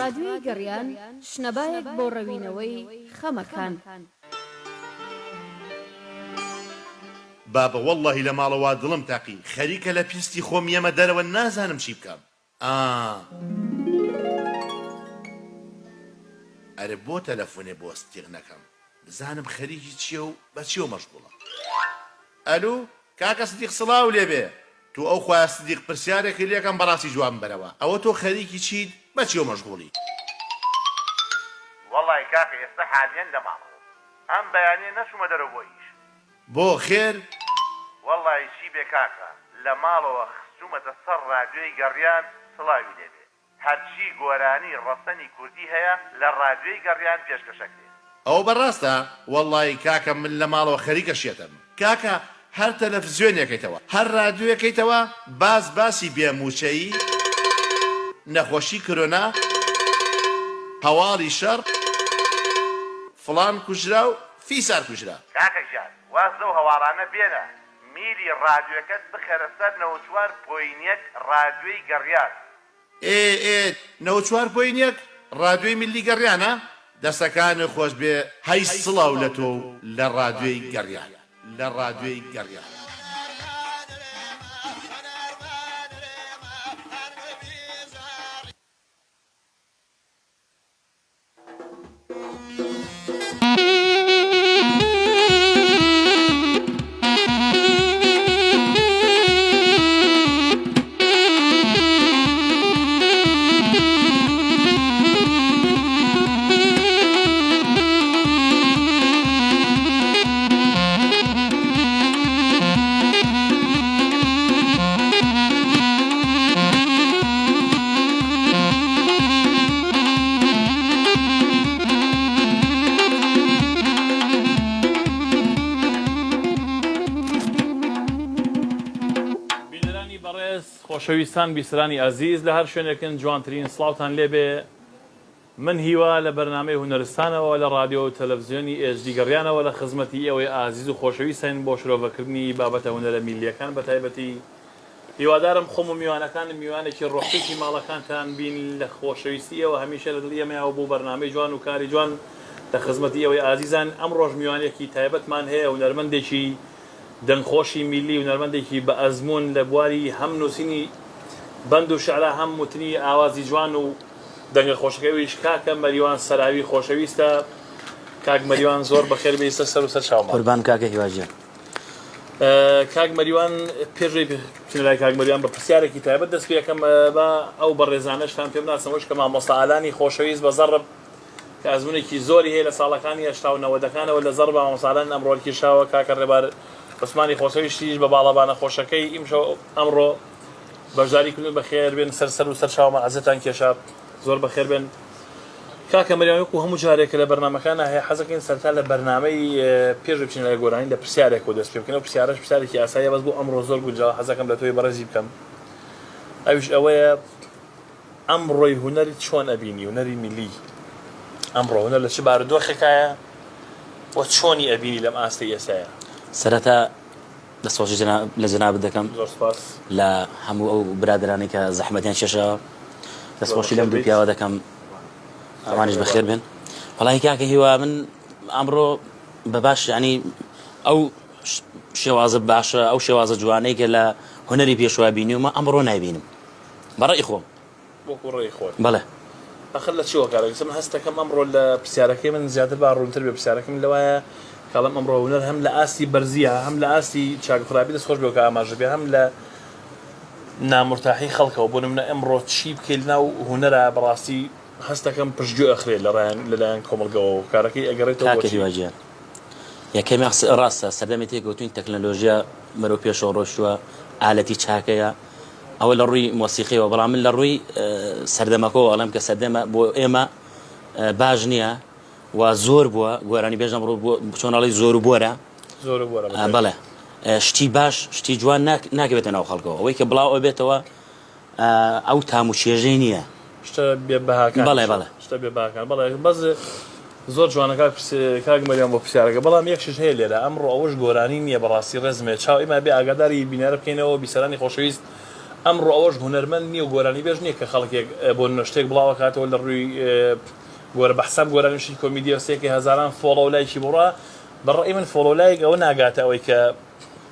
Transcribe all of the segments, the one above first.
ڕادیۆی گەڕیان شنەبایەک بۆ ڕەوینەوەی خەمەکان. بابە وەڵڵاهی لە ماڵەوە دڵم تاقی خەریکە لە پیستی خۆم ئێمە دەرەوە نازانم چی بکەم. ئەرە بۆ تەلەفۆنێ بۆ ستیغ نەکەم بزانم خەریکی چییە و بە چیەوە مەشغوڵە. ئەلو کاکە سدیق سڵاو لێبێ، تو ئەو خوای سدیق پرسیارێکی لێکم بەڕاستی جواب بەرەوە، ئەوە تۆ خەریکی چیت بە چیەوە مەشغوڵی؟ وەڵڵای کاکە ئێستا حالیان لە ماڵەوە ئەم بەیانیە نەچوومە دەرەوە بۆ ئیش. بۆ خێر؟ وەڵڵای چی بێ کاکە لە ماڵەوە خچوومەتە سەر ڕادیۆی گەڕیان سڵاوی لێبێ، هەرچی گۆرانی ڕەسەنی کوردی هەیە لە ڕادیۆی گەڕیان پێشکەشەکرێ. ئەو بەڕاستە؟ وەڵڵای کاکە من لە ماڵەوە خەریکە شێتم. کاکە هەر تەلەڤیزیۆنێکیتەوە هەر ڕادیۆیەکەیتەوە باسی بێموچەیی، نەخۆشی کۆرۆنا، هەواڵی شەڕ، فڵان کوژرا و فیسار کوژرا. کاکە ژیان واز لەو هەواڵانە بێنە، میری ڕادیۆکەت بخەرە سەر 94.1 ڕادیۆی گەڕیان. 94.1 ڕادیۆی میلی گەڕیانە؟ دەستەکانت خۆش بێ هەی سڵاو لە تۆ لە ڕادیۆی گەڕیان لە ڕادیۆی گەڕیان. خۆشەویستان بیسرانی ئازیز لە هەر شوێنێکن جوانترین سڵاوتان لێبێ. من هیوا لە بەرنامەی هونەرستانەوە لە ڕادیۆ و تەلەڤیزیۆنی ئێچدی گەڕیانەوە لە خزمەتی ئێوەی ئازیز و خۆشەویستین بۆ شرۆڤەکردنی بابەتە هونەرە میلیەکان بە تایبەتی. هیوادارم خۆم و میوانەکان میوانێکی ڕۆحیکی ماڵەکانتان بین لە خۆشەویستی ئێوە هەمیشە لە دڵ ئێمەیەوە بۆ بەرنامەی جوان و کاری جوان لە خزمەتی ئێوەی ئازیزان. ئەم ڕۆژ میوانێکی تایبەتمان هەیە هونەرمەندێکی دەنگخۆشی میلی و هونەرمەندێکی بە ئەزمون لە بواری هەم نووسینی بەند و شعرا هەم وتنی ئاوازی جوان و دەنگە خۆشەکەویش کاکە مەریوان سەراوی خۆشەویستە. کاک مەریوان زۆر بەخێر بێیستە سەر و سەر چاومان. قوربان کاکە هیواجیان. کاک مەریوان پێشەی لای کاک مەریوان بە پرسیارێکی تایبەت دەست پێکەم بە ئەو بەڕێزانەشتان پێ بناسەوەش کە مامۆستا ئالانی خۆشەویست بە زەڕب کە ئەزمونێکی زۆری هەیە لە ساڵەکانی 89ەکانەوە لە زەڕ بە مامۆستا ئالان ئەمڕۆ کێشاوە. کاکە ڕێبار عوسمانی خۆشەویستیش بە باڵەبانە خۆشەکەی ئیمشەو ئەمڕۆ بەشداری کردن بەخێر بێن سەر و سەر چاومە عەزتان کێشا زۆر بەخێر بێن. کاکە مەریوان وەکو هەموو جارێکە لە بەرنامەکانە هەیە حەزەکەین سەرتا لە بەرنامەی پێش بچین لە گۆرانی لە پرسیارێک و دەست پێ بکەین و پرسیارەش پرسیارێکی ئاساییە بەس بۆ ئەمڕۆ زۆر گونجاو حەزەکەم لە تۆی بەڕێزی بکەم. ئەویش ئەوەیە ئەمڕۆی هونەری چۆن ئەبینی هونەری میلی ئەمڕۆ هونەر لە چ بارودۆخێکایە و چۆنی ئەبینی لەم ئاستەی ئێستایە؟ سەرەتا دەستخۆشی لە جەنابەت دەکەم لە هەموو ئەو برادرانی کە زەحمەتیان چێشەوە دەستخۆشی لەم دوو پیاوە دەکەم ئەوانش بەخێر بێن. وەڵاهی کاکە هیوا من ئەمڕۆ بە باش ینی ئەو شێوازە باشە ئەو شێوازە جوانەی کە لە هونەری پێشوا بینیومە ئەمڕۆ نایبینم بەڕێی خۆم. وەکو ڕێی خۆت؟ بەڵێ. ئەخر لە چیوە کارێک من هەستەکەم ئەمڕۆ لە پرسیارەکەی من زیاتر با ڕوونتر بێ. پرسیارەکەم لەوایە کاڵم ئەمڕۆ هونەر هەم لە ئاستی بەرزیە هەم لە ئاستی چاکفرابی دەستخۆش بێ کە ئاماژە بێ هەم لە نامرتاحی خەڵکەوە بۆ نمونە ئەمڕۆ چی بکەیت ناو هونەرە بەڕاستی هەستەکەم پشتگوێ ئەخرێت لەلایەن کۆمەلگەوە و کارەکەی ئەگەڕێتەوە. کاکە هیواجیان یەکەمی ڕاستە سەردەمی تێکەوتوین تەکنەلۆژیا مەرۆ پێشەوە ڕۆشتووە ئالەتی چاکەیە ئەوە لە ڕووی مۆسیقیەوە بەڵام من لە ڕووی سەردەمەکەەوە ئەڵێم کە سەردەمە بۆ ئێمە باش نییە و زۆر بووە گۆرانی بێژەم ڕوو چۆنەڵی زۆر و بۆرە بەڵێ شتی باش شتی جوان ناکەوێتە ناو خەڵکەوە ئەوەی کە بڵاو ئەبێتەوە ئەو تام و چێژەی نییە شتە بێ بەهاکان. بەڵێ بەڵێ شتە بێ بەهاکان بەڵێ بەس زۆر جوانەکە کاک مەریوان بۆ پرسیارەکە بەڵام یەکشش هەیە لێرە ئەمڕۆ ئەوەش گۆرانی نییە بەڕاستی ڕێزمێ چاو ئێمە بێ ئاگاداری بینەرە بکەینەوە بیسەرانی خۆشەویست ئەمڕۆ ئەوەش هونەرمەند نییە و گۆرانی بێژ نییە کە خەڵکێک بۆ شتێک بڵاوە کاتەوە لە ڕووی گۆرە بە حساب گۆرانیشی کۆمیدی وەسەیەکی هەزاران فۆڵۆ و لایکی بڕە بەڕێی من فۆڵۆ لایک ئەوە ناگاتە ئەوەی کە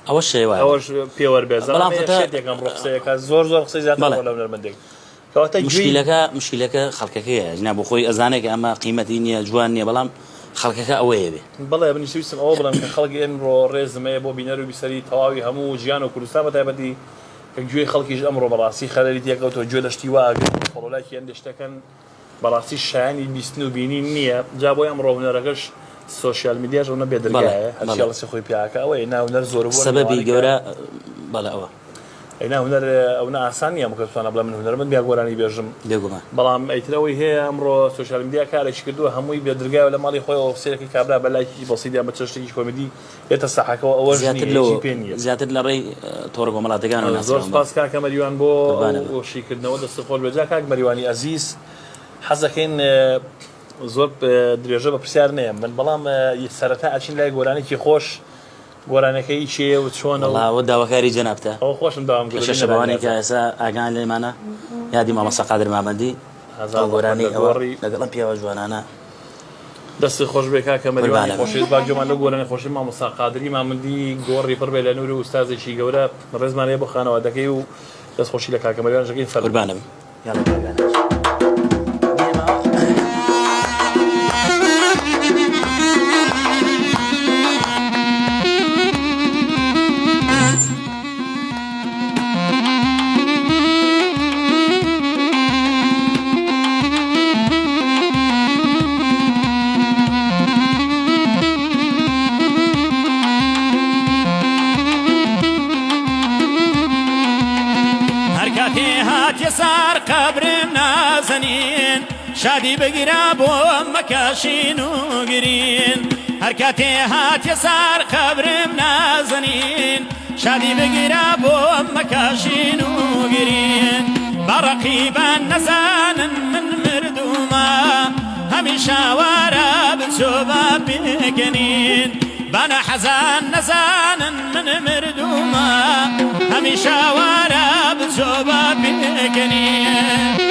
ئەوە شێوە ئەوەش پێوەربێت شتێکم ڕۆقسەیەەکە زۆر قسەی زیاتر لە هونەرمەندێک مشکلەکە خەڵکەکەیە ژنا بۆ خۆی ئەزانێک ئەمە قیمەتی نییە جوان نییە بەڵام خەڵکەکە ئەوەیە بێ بەڵێ منیویستم ئەوە بڵم کە خەڵکی ئەمڕۆ ڕێزمەیە بۆ بینەر و بیسەری تەواوی هەموو ژیان و کوردستان بە تایبەتی گوێی خەڵکیش ئەمڕۆ بەڕاستی خەلەری تێکەوتەوە گوێ لە شتی واگرن فۆڵۆلایکی هەندێک شتەکەن بەڕاستی شایانی بیستن و بینی نییە جا بۆی ئەمڕۆ هونەرەکەش سۆشیال میدیاش ئەوە بێدرگایە هەرچی خۆی پیاکە ئەوەی ناونەر زۆر بوو سەبەبی گەورە بەڵێ ئەوە ئەینا هونەر ئەوە ئاسانیە مکەتوانە بڵێ من هونەرمەند بیا گۆرانی بێژم بێگومان بەڵام ئەیترەوەی هەیە ئەمڕۆ سۆشیال میدیا کارێکی کردووە هەمووی بێدرگایە لە ماڵی خۆی ئۆفسێرەکەی کابرا بە لایکی بەسیدیان بە چەشتێکی کۆمیدی ێتە سەحەکەەوە ئەوە زیاتر لە ڕێی تۆڕ کۆمەڵاتەکان زۆر سپاس کاکە مەریوان بۆ وشیکردنەوە دەستخۆش بێجا کاک مەریوانی ئەزیز حەزەکەین زۆر درێژە بە پرسیار نەیە من بەڵام سەرەتا ئەچین لای گۆرانێکی خۆش گۆرانەکەی چێ و چۆنەوە داواکاری جەنابتە ئەو خۆشم داوام شەشەبوانێکە ئێستا ئاگان لێمانە یادی مامەستا قادر مامەندی گۆرانی ئەوە لەگەڵم پیاوە جوانانە دەستی خۆش بێ کاکە مەریوانی خۆشویست باگوێمان لە گۆرانی خۆشی مامۆستا قادری مامەندی گۆڕی پڕ بێ لە نوور و ئوستازێکی گەورە ڕێزمانەیە بۆ خانەوادەکەی و دەستخۆشی لە کاکە مەریوان ژەکەین قوربانم یاڵە کاکانە سار قبرم نازنین شادی بگیرا بۆ مەکاشین و گرین هەر کاتێ هاتیە سار قبرم نازنین شادی بگیرا بۆ مەکاشین و گرین بەڕەقیبان نەزانن من مردومە هەمیشە وارە بچۆ بە بێگەنین بەنە حەزان نەزانن من مردومە هەمیشە وارە بچۆ بە بێگەنین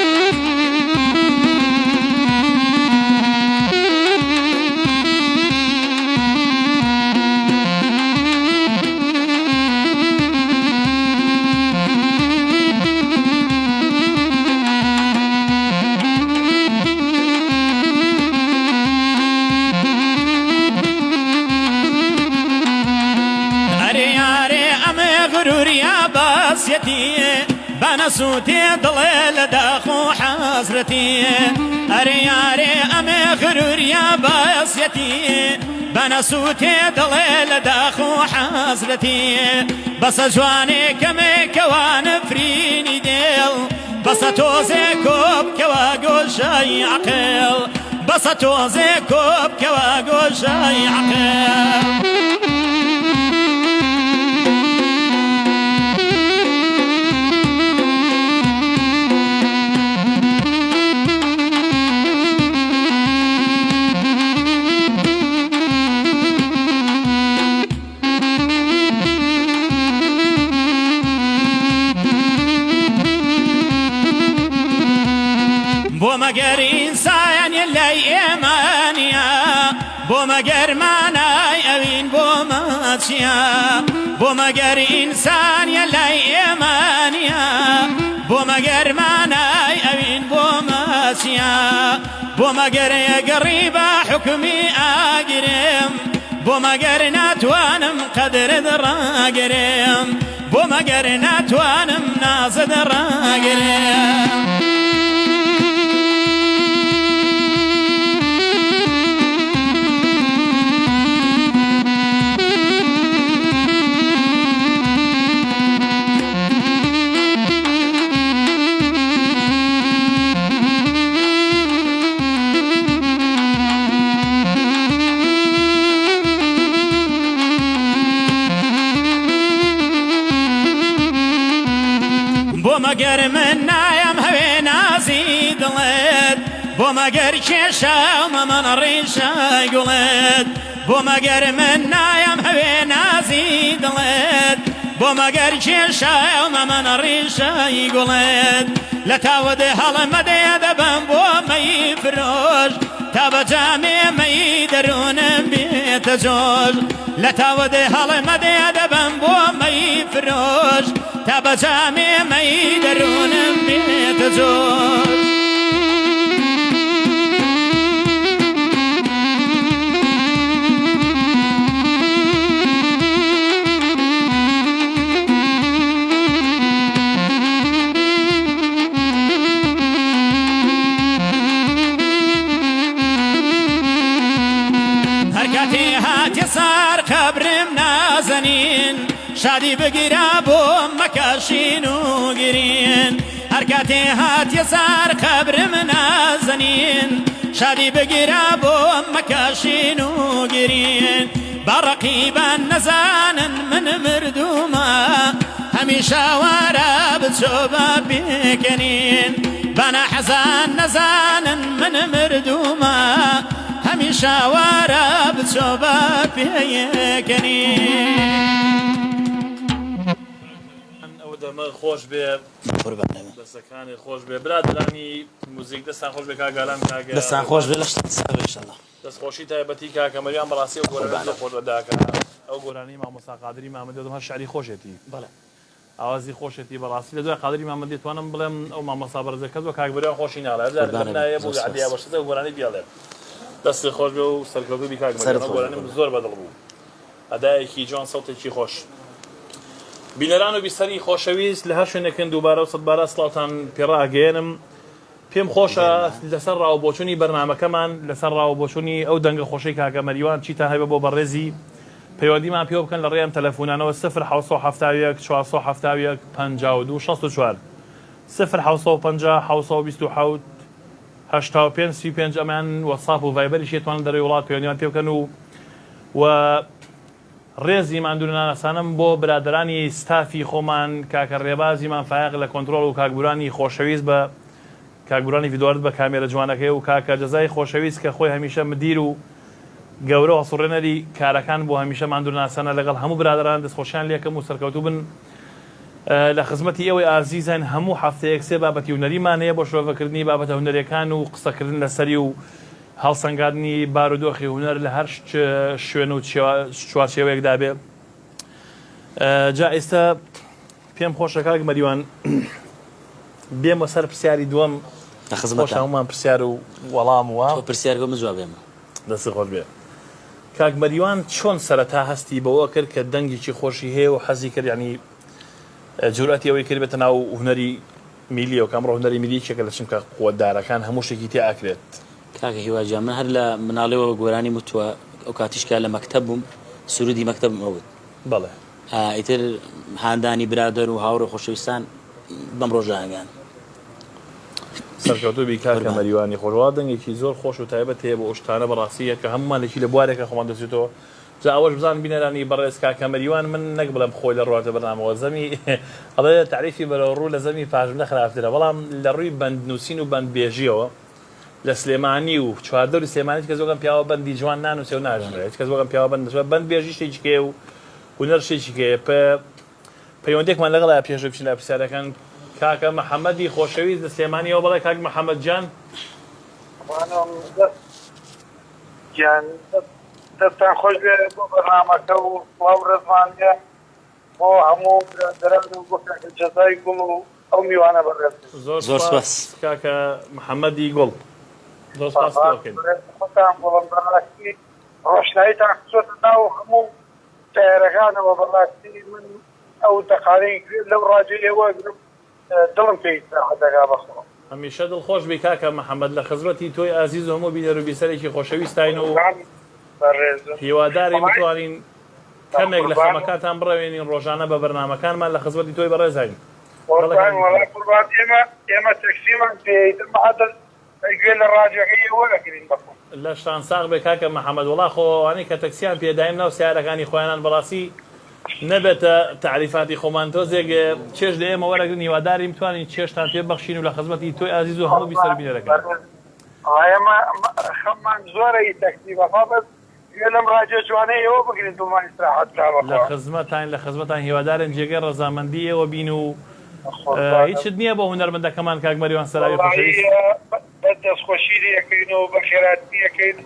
بنسوتي ضليل داخو حسرتي أرياري أمي غرور يا باسيتي بنسوتي ضليل داخو حسرتي بس جواني كمي كوان فريني ديل بس توزي كوب كواقول شاي عقل بس توزي كوب كواقول شاي عقل مەگەر ئینسانیە لای ئێمانە بۆ مەگەر مانای ئەوین بۆ ماچیە بۆ مەگەر ئینسانیە لای ئێمانە بۆ مەگەر مانای ئەوین بۆ ماچیە بۆ مەگەر ئەگەڕی بە حکمی ئاگرم بۆ مەگەر ناتوانم قەدرت ڕاگرم بۆ مەگەر ناتوانم نازت ڕاگرم مەگەر من نایم هەوێ نازی دڵێت بۆ مەگەر کێشەمە من ڕیشای گوڵێت بۆ مەگەر من نایم هەوێ نازی دڵێت بۆ بۆ مەگەر کێشەمە من ڕیشەی گوڵێت لە تاوەدێ هەڵەمەدەیە دەبم بۆ مەی فرۆش تا بە جامێ مەی دەروونم بێتە جۆش لە تاوەدێ هەڵەمەدەیە دەبم بۆ مەی فرۆش تا بە جامێ مەی دەروونم بێتە جۆش سار قبرم نازنین شادی بگیرا بۆ مەکاشین و گرین هەر کاتێ هاتیە سار قبرم نازنین شادی بگیرا بۆ مەکاشین و گرین بەڕەقیبان نەزانن من مردومە هەمیشە وارە بچۆ بە بێکەنین بەنە حەزان نەزانن من مردومە هەمیشە وارە بچۆ بە پێیەکەنین ئەو دەمە خۆش بێ دەستەکانی خۆش بێ برادرانی موزیک دەستان خۆش بێ کاگالان کاگە دەستان خۆش بێ لە شتات ساوێ ئینشاءالله دەستخۆشی تایبەتی کاکەمەریان بەڕاستی ئەو گۆرانە خۆش بەداکە ئەو گۆرانی مامۆستا قادری مامەدی دەم هەر شعری خۆشێتی بەڵێ ئاوازی خۆشێتی بەڕاستی لە دوای قادری مامەدی توانم بڵێم ئەو مامۆستا بەرزەکە بۆ کاکبەریان خۆشی ناڵێ نایە بۆ عەدیا بەشتە ئەو گۆرانی بیاڵێ دەستی خۆش بێ و سەرکەوتوو کاکبەری گۆرانیم زۆر بەدڵ بوو ئەدایەکی جوان سەوتێکی خۆش بینەران و بیسەری خۆشەویست لە هەر شوێنێکن دووبارە و سەدبارە سڵاوتان پێڕاگەێنم پێم خۆشە لەسەر ڕاوبۆچوونی بەرنامەکەمان لەسەر ڕاوبۆچوونی ئەو دەنگە خۆشەی کاکەمەریوان چیتان هەبێ بۆ بەڕێزی پەیوەندیمان پێوە بکەن لە ڕێیان تەلەفۆنانەوە 0 470 52 64 0 750 85 35 ئەمان وەساپ و ڤایبەری شێتوان دەرەوەی وڵات پەیوەندیمان پێ بکەن و ڕێزی ماندوورنانەسانم بۆ برادرانی ستافی خۆمان کاکە ڕێبازیمان فایق لە کۆنتترۆل و کاکبورانی خۆشەویست بە کاکبورانی ڤیدۆرت بە کامێرە جوانەکەی و کاکە جەزای خۆشەویست کە خۆی هەمیشە مدیر و گەورە هەسوڕێنەری کارەکان بۆ هەمیشە ماندوورناسانە لەگەڵ هەموو برادران دەستخۆشیان لێکم و سەرکەوتوو بن لە خزمەتی ئێوەی ئازیزان هەموو هەفتەیەک سێ بابەتی هونەریمان هەیە بۆ شۆڤەکردنی بابەتە هونەرەکان و قسەکردن لەسەری و هەڵسەنگاندنی بارودۆخی هونەر لە هەر شوێن و چوارچێوەیەکدا بێ جا ئێستا پێم خۆشە کاکمەریوان بێمە سەر پرسیاری دووەم خۆش هەمومان پرسیار و وەڵام وە پرسیارگە من جواب بێمە دەستی خۆش بێ کاکمەریوان چۆن سەرەتا هەستی بەوە کرد کە دەنگێکی خۆشی هەیە و حەزی کرد ینی جورئەتی ئەوەی کرد بێتە ناو هونەری میلی و کامڕۆ هونەری میلی چێکە لە چمکە قووەتدارەکان هەموو شتێکی تێ ئاکرێت کاکە هیواجان من هەر لە مناڵەوە گۆرانی وتووە ئەو کاتیشکا لە مەکتەب بووم سرودی مەکتەبم ئەوت بەڵێ ئیتر هاندانی برادر و هاوڕێ خۆشەویستان بەم ڕۆژانگان سەرکەوتوو بی کاکەمەریوانی خۆشەوا دەنگێکی زۆر خۆش و تایبەت هەیە بۆ شتانە بەڕاستیە کە هەمومان لەکی لە بوارێکە خۆمان دەچێتەوە جا ئەوەش بزان بینەرانی بەڕێز کاکەمەریوان من نەک بڵێم خۆی لە ڕواتە بەرنامەوە زەمی ئەڵێ تعریفی بەرەو ڕوو لە زەمی پاژمنە خراپترە بەڵام لە ڕووی بەندنووسین و بەندبێژیەوە لە سلێمانی و چواردەوری سلێمانی کەس وەکەم پیاوە بەندی جوان نانووسێ و ناژمێت کەس وەکەم پیاوە بەندبێژی شتێکی کێ و هونەر شتێکی کێ پەیوەندێکمان لەگەڵا پێشە بچین لە پرسیارەکان کاکە محەممەدی خۆشەویست لە سلێمانیەوە بڵێ کاک محەممەد جان دەستان خۆش بێ بۆ بەرنامەکە و سڵاو ڕێزمانیە بۆ هەموو برادەران و بۆ کاکە جەزای گوڵ و ئەو میوانە بەڕێز زۆر سپاس کاکە محەممەدی گوڵ زۆر سپاس خۆتان بۆڵم بەڕاستی ڕۆشناییتان خچۆتە ناو هەموو تایارەکانەوە بەڕاستی من ئەو دەقارەی لەو ڕاجێەوە دڵم پێی دەگا بەخۆ هەمیشە دڵخۆش بی کاکە محەممەد لە خزمەتی تۆی ئازیز و هەموو بینەر و بیسەرێکی خۆشەویستین و هیواداری بتوانین کەمێک لە خەمەکانتان بڕەوێنین ڕۆژانە بە بەرنامەکانمان لە خزمەتی تۆی بەڕێزین ئێمە تەکسیمان پێیتر بەعادل گوێ لە ڕاجەکەی وەرەگرین بەخۆ لە شتان ساغ بێ کاکە محەممەد وڵا خۆوانەی کە تەکسیان پێدایم ناو سیارەکانی خۆیانان بەڕاستی نەبێتە تعریفاتی خۆمان تۆزێک چێش لە ئێمە وەرەگرن هیواداری بتوانین چێشتان پێ بەخشین و لە خزمەتی تۆی ئازیز و هەموو بیسەر بینەرەکان ئێمە خەممان زۆرەی تەکسی بەخوا بەس لەم ڕادیۆ جوانەیەوە بگرین دڵمان استراحەت لە خزمەتان هیوادارن جێگەی ڕەزامەندیەوە بین و هیچت نییە بۆ هونەرمەندەکەمان کاک مەریوان سەراوی خۆشەویست دەستخۆشی لەکەینەوە بە خێراتی یەکەین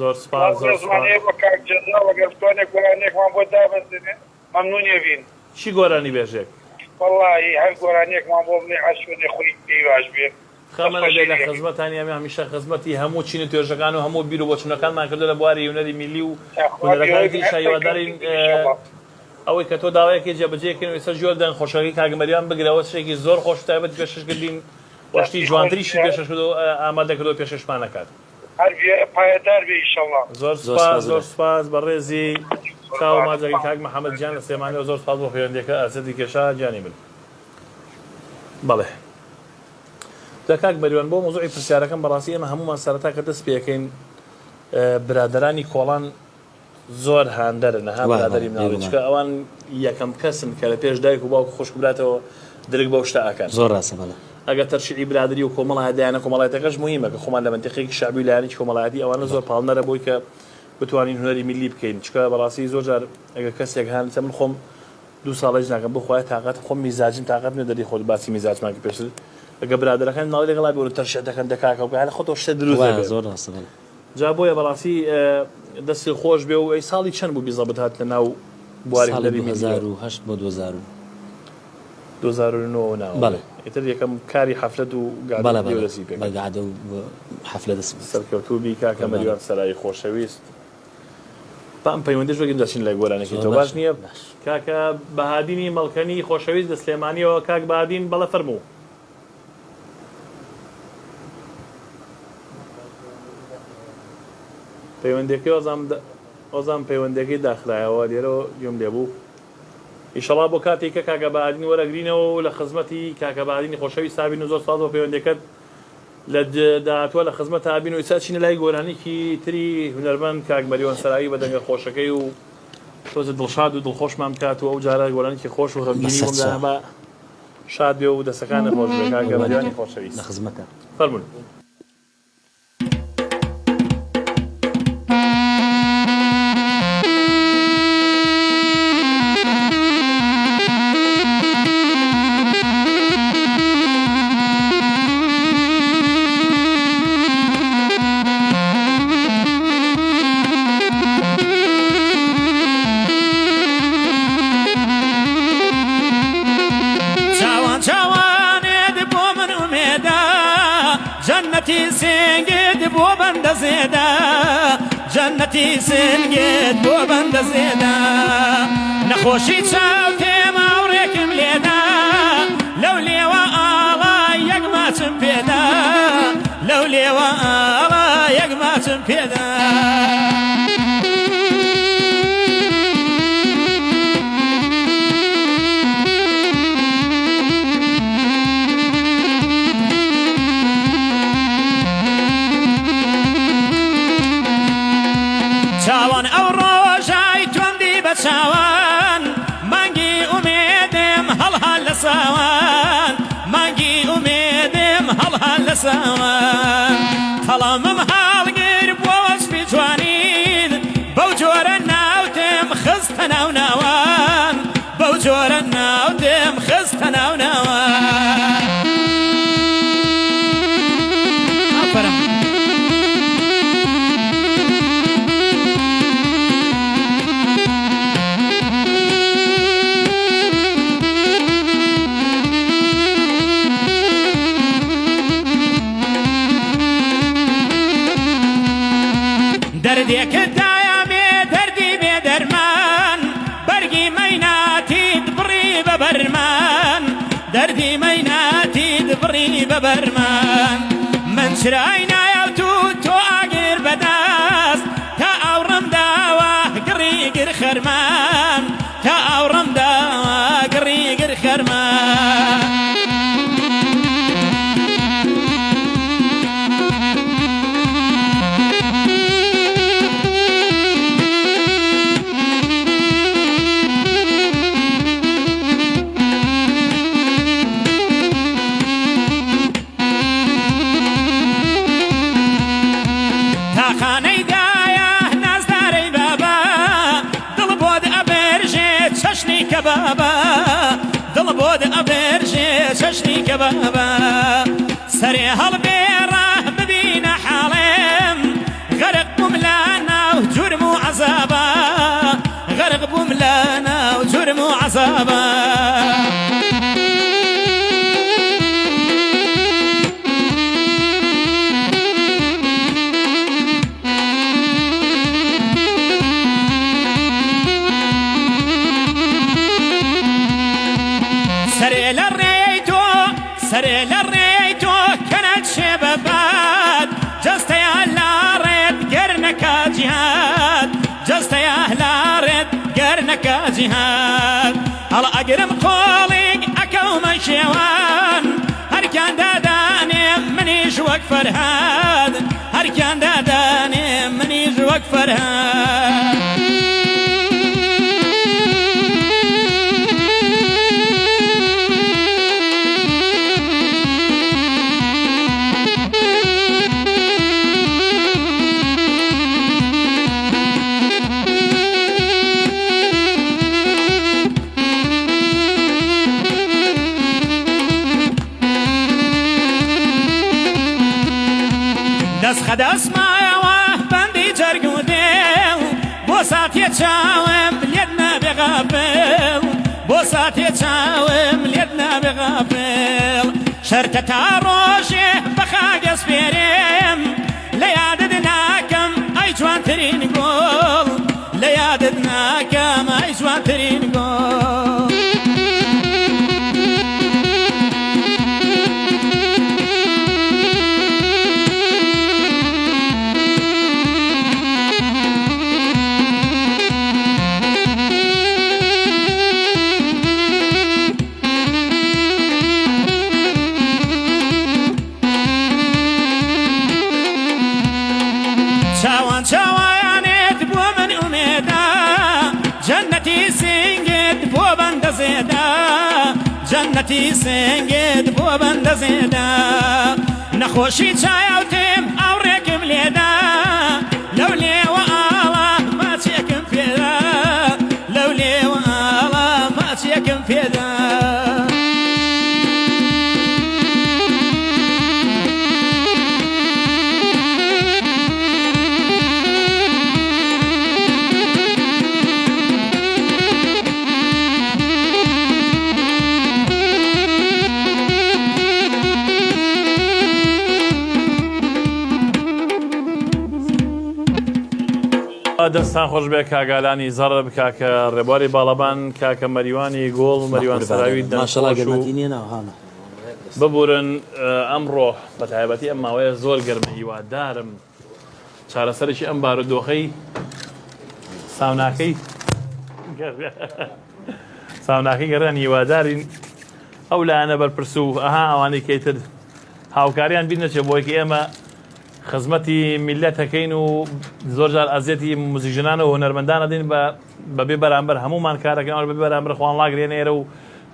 زۆر سپاس زمانەیە بە کاک جەزا وەگەر بتوانێت گۆرانێکمان بۆ دابەزێنێ مەمنونیە بین چی گۆرانی بێژێک وەڵڵاهی هەر گۆرانێکمان بۆ بنێ هەر شوێنێ خۆی پێیواش بێت خەمەنە بێ لە خزمەتانی ئەمە هەمیشە خزمەتی هەموو چینە توێژەکان و هەموو بیر و بۆچونەکانمان کردو لە بواری هونەری میلی و هونەرەکانی شایوادارین ئەوەی کە تۆ داوایەکی جێبەجێکردن و ئێستا جۆر دەن خۆشەوی کاک مەریوان بگرەوە شتێکی زۆر خۆش تایبەت پێشکردین وەشتی جوانتریشی پێشش کرد و ئامادەکردەوە پێششمان نەکات پایەدار بێ ئینشەڵڵا زۆر سپاس بە ڕێزی چاو ماجەکەی کاک محەممەد جان لە سلێمانیەوە زۆر سپاس بۆ پەیوەندیەکە ئاسەدی کێشا جانی من بەڵێ کاک مەریوان بۆ مۆزوعی پرسیارەکەم بەڕاستی ئێمە هەمومان سەرەتا کە دەست پێەکەین برادرانی کۆڵان زۆر هاندەرن نەها برادری مناڵی چکە ئەوان یەکەم کەسن کە لە پێش دایک و باوکو خوشک براتەوە درک بەو شتە ئاکەن زۆر ڕاستە بەڵێ ئەگە تەرشیعی برادری و کۆمەڵ هەدایانە کۆمەڵایەتەکەش مهمە کە خۆمان لە منتیقێکی شعبی و لایەنێکی کۆمەڵایەتی ئەوانە زۆر پاڵنەرە بۆی کە بتوانین هونەری میلی بکەین چکە بەڕاستی زۆر جار ئەگە کەسێک هاانتە من خۆم 2 ساڵێک ناکەم بخوای تااقەت خۆم میزاجم تااقەت نە دەری خۆت باسی میزاجمان کە پێشتر ئەگە برادەکان ناڵی لەگەڵا بۆ تەرشیع دەکەن دەکاکە لە خۆتۆ شتە دروست زۆر ڕاستە جا بۆیە بەڕاستی دەستی خۆش بێ و ئەی ساڵی چەند بوو بیزەبت هات لە ناو بواری هونەری 2008 بۆ 2009 ناوە ئیتر یەکەم کاری حەفلەت و گادەسی پێ بەگادە و حەفلە دەست سەرکەوتوبی کاکە مەریوان سەرایی خۆشەویست پام پەیوەندیش وەگەین دەچین لای گۆرانێکی تۆ باش نییە کاکە بەهادینی مەڵکەنی خۆشەویست لە سلێمانیەوە کاک بەهادین بەڵە فەرموو پەیوەندەکەی ئۆزان پەیوەندەکەی داخلایەوە لێرەوە گوێم لێبوو ئیشەڵا بۆ کاتێککە کاکە بەهادین وەرەگرینەوە و لە خزمەتی کاکە بەهادینی خۆشەویست سابین و زۆر ساڵ بۆ پەیوەندەکەت لە داهاتوە لە خزمەت هابین و ئێستا چینە لای گۆرانێکی تری هونەرمەند کاک مەریوان سەرایی بە دەنگە خۆشەکەی و تۆزە دڵشاد و دڵخۆشمان بکات و ئەو جارە گۆرانێکی خۆش و غەمگینی بۆ شاد بێ و دەستەکانە خۆش بێ کاکە مەریوانی خۆشەویست لە خزمەتە فەرموون جەنەتی سنگت بۆ بەندە زێدا نەخۆشی چاو تێماوڕێکم لێدا لەو لێوە ئاڵا یەک ماچم پێدا لەو لێوە ئاڵا یەک ماچم پێدا چاوان ئەو ڕۆژای توندی بە چاوان مانگی ئومێدم هەڵها لە ساوان مانگی ئومێدم هەڵها لە ساوان هەڵامم هەڵگر بۆ وەسفی جوانین بەو جۆرە ناوتم خستە ناو ناوان بەو جۆرە ناوتم خستە ناو ناوان دەردێکتدایە مێ دەردی بێ دەرمان بەرگی مەیناتیت بڕی بە بەرمان دەردی مەیناتیت بڕی بە بەرمان من چرای نایەوت و تۆ ئاگر بەدەست تا ئاوڕەم داوە گڕی گر خەرمان تا ئاوڕەم داوە گڕی گر خەرمان خانەی دایە نازدارەی بابا دڵ بۆ ئەبێرژێ چەشنی کە بابا سەرێ هەڵبێڕە ببینە حاڵێم غەرق بووم لە ناو جورم و عەزابە غەرق بووم لە ناو جورم و عەزابە سەرێ لە ڕێی تۆ کەنە چێ بەبات جەستەیە لا ڕێت گەر نەکا جیهاد جەستەیە لا ڕێت گەر نەکا جیهاد هەڵ ئەگرم قۆڵێک ئەکەومە شێوان هەرکیان دادانێ منیش وەک فەرهاد هەرکیان دادانێ منیش وەک فەرهاد دەستخەدەسمایەوە بەندی جەرگ و دێو بۆ ساتێ چاوم لێت نابێ غافڵ بۆ ساتێ چاوم لێت نابێ غافڵ شەرتە تا ڕۆژێ بەخاگەس پێرێم لە یادت ناکەم ئەی جوانترین گۆڵ لە یادت ناکەم ئەی جوانترین گۆڵ چاوانێت بۆ من ئومێدا جەنەتی سنگت بۆ بەندە زێدا جەنەتی سنگت بۆ بەندە زێدا نەخۆشی چاوتم ئەو ڕێکم لێدا لەو لێوە ئاڵا ماچێکم پێدا لەو لێوە ئاڵا ماچێکم پێدا دەستان خۆش بێ کاگالانی زەڕب کاکە ڕێبواری باڵەبان کاکە مەریوانی گۆڵ مەریوان سەراوی ببورن ئەمڕۆ بە تایبەتی ئەم ماوەیە زۆر گەرمە هیوادارم چارەسەرێکی ئەم بارودۆخەی ساوناکەی گەڕیان هیوادارین ئەو لایەنە بەرپرس و ئەها ئەوانەی کەیتر هاوکاریان بین نەچێ بۆیکە ئێمە خزمەتی میلەت هەکەین و زۆرجار ئەزیەتی موزیکژنان و هونەرمەندانە دین بەبێ بەرامبەر هەمومان کارەکەن بەبێ بەرامبەر خوان لاگرێن ئێرە و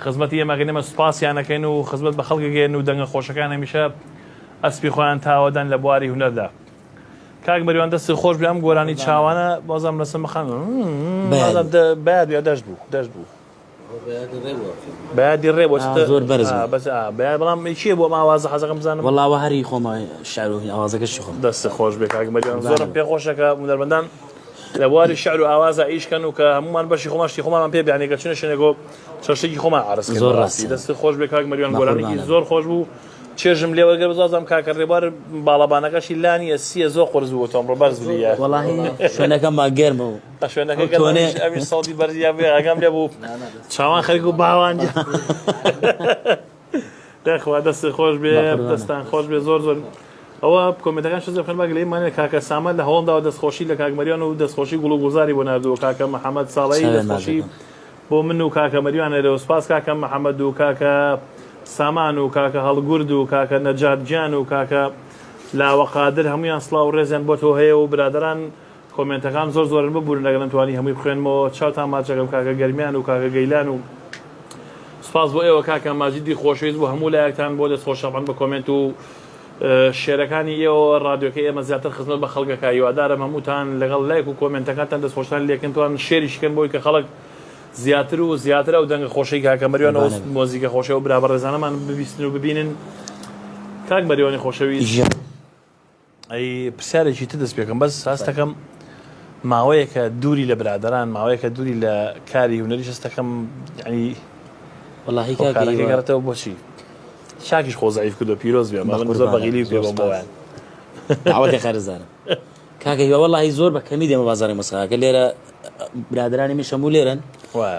خزمەتی ئێمەگەنێمە سوپاسیانەکەین و خزمەت بە خەڵکەگەێن و دەنگە خۆشەکان هەمیشە ئەسپی خۆیان تاوەدان لە بواری هونەردا کاک مەریوان دەستی خۆش بێ ئەم گۆرانی چاوانە بازم لەسم بخەن بەیاد دەشت بوو بەیادی ڕێ زۆر بەرز بەڵام چییە بۆ ئاوازە حەزەکەم بزانم وەڵاوە هەری خۆمە شعر و ئاوازەکەشی خۆم دەستی خۆش بێ کاک مەریوان زۆرم پێ خۆشەکە هونەرمەندان لە بواری شعر و ئاوازە ئیشکەن و کە هەمومان بەشی خۆماشتی خۆمان پێ بیانێکە چونە شوێنێکۆ چەشتێکی خۆمان عرض زۆر ڕاستی دەستی خۆش بێ کاک مەریوان گۆرانێکی زۆر خۆش بوو چێژم لێوەگەر بزازم کاکە ڕێبوار باڵەبانەکەشی لانیە سیە زۆر قرس بوو تۆم ڕۆبەرز بلیە وەڵاهی شوێنەکەم با گەرمە و شوێنەکە ئەوی سەڵی بەرزیا بێ ئەگەم لێ بوو چاوان خەریک و باوانجا دەخوا دەستی خۆش بێ دەستان خۆش بێ زۆر زۆر ئەوە کۆمنتەکان شزە بخەن باگە لێمانێت کاکە سامە لە هەوڵداوە دەستخۆشی لە کاک مەریوان و دەستخۆشی گوڵ و گوزاری بۆ نردووە کاکە محەممەد ساڵایی دەستخۆشی بۆ من و کاکە مەریوان لێرە سوپاس کاکە محەممەد و کاکە سامان و کاکە هەڵگورد و کاکە نەجاتگیان و کاکە لاوە قادر هەمویان سڵاو و ڕێزیان بۆ تۆ هەیە و برادران کۆمنتەکان زۆر زۆرن ببوورن لەگەڵ نتوانی هەمووی بخوێنمەوە چاوتان ماچەکەم کاکە گەرمیان و کاکە گەیلان و سپاس بۆ ئێوە کاکە ماجیدی خۆشەویست بۆ هەموو لایەکتان بۆ دەستخۆشەڵان بە کۆمنت و شێرەکانی ئێوە ڕادیۆکە ئێمە زیاتر خزمەت بە خەڵکەکە هیوادارم هەمووتان لەگەڵ لایک و کۆمنتەکانتان دەستخۆشتان لێکن توان شێریشکەن بۆی کە خەڵک زیاتر و زیاتر ئەو دەنگە خۆشەی کاکە مەریوانەوە مۆزیکە خۆشەوە برا بەڕێزانەمان ببیستن و ببینن کاک مەریوانی خۆشەویست ئەی پرسیارێکی تر دەست پێکەم بەس هەستەکەم ماوەیەکە دووری لە برادران ماوەیەکە دووری لە کاری هونەری هەستەکەم ینی والله کارەکەگەڕێتەوە بۆچی شاکیش خۆ زەعیف کردو پیرۆز بێ من زۆر بەغیلی پێ بۆم بۆیان دعوەتی خەرزانم کاکە هیوا والله زۆر بە کەمی دێمە بازاڕی مەسخاکە لێرە برادرانی من شەموو لێرن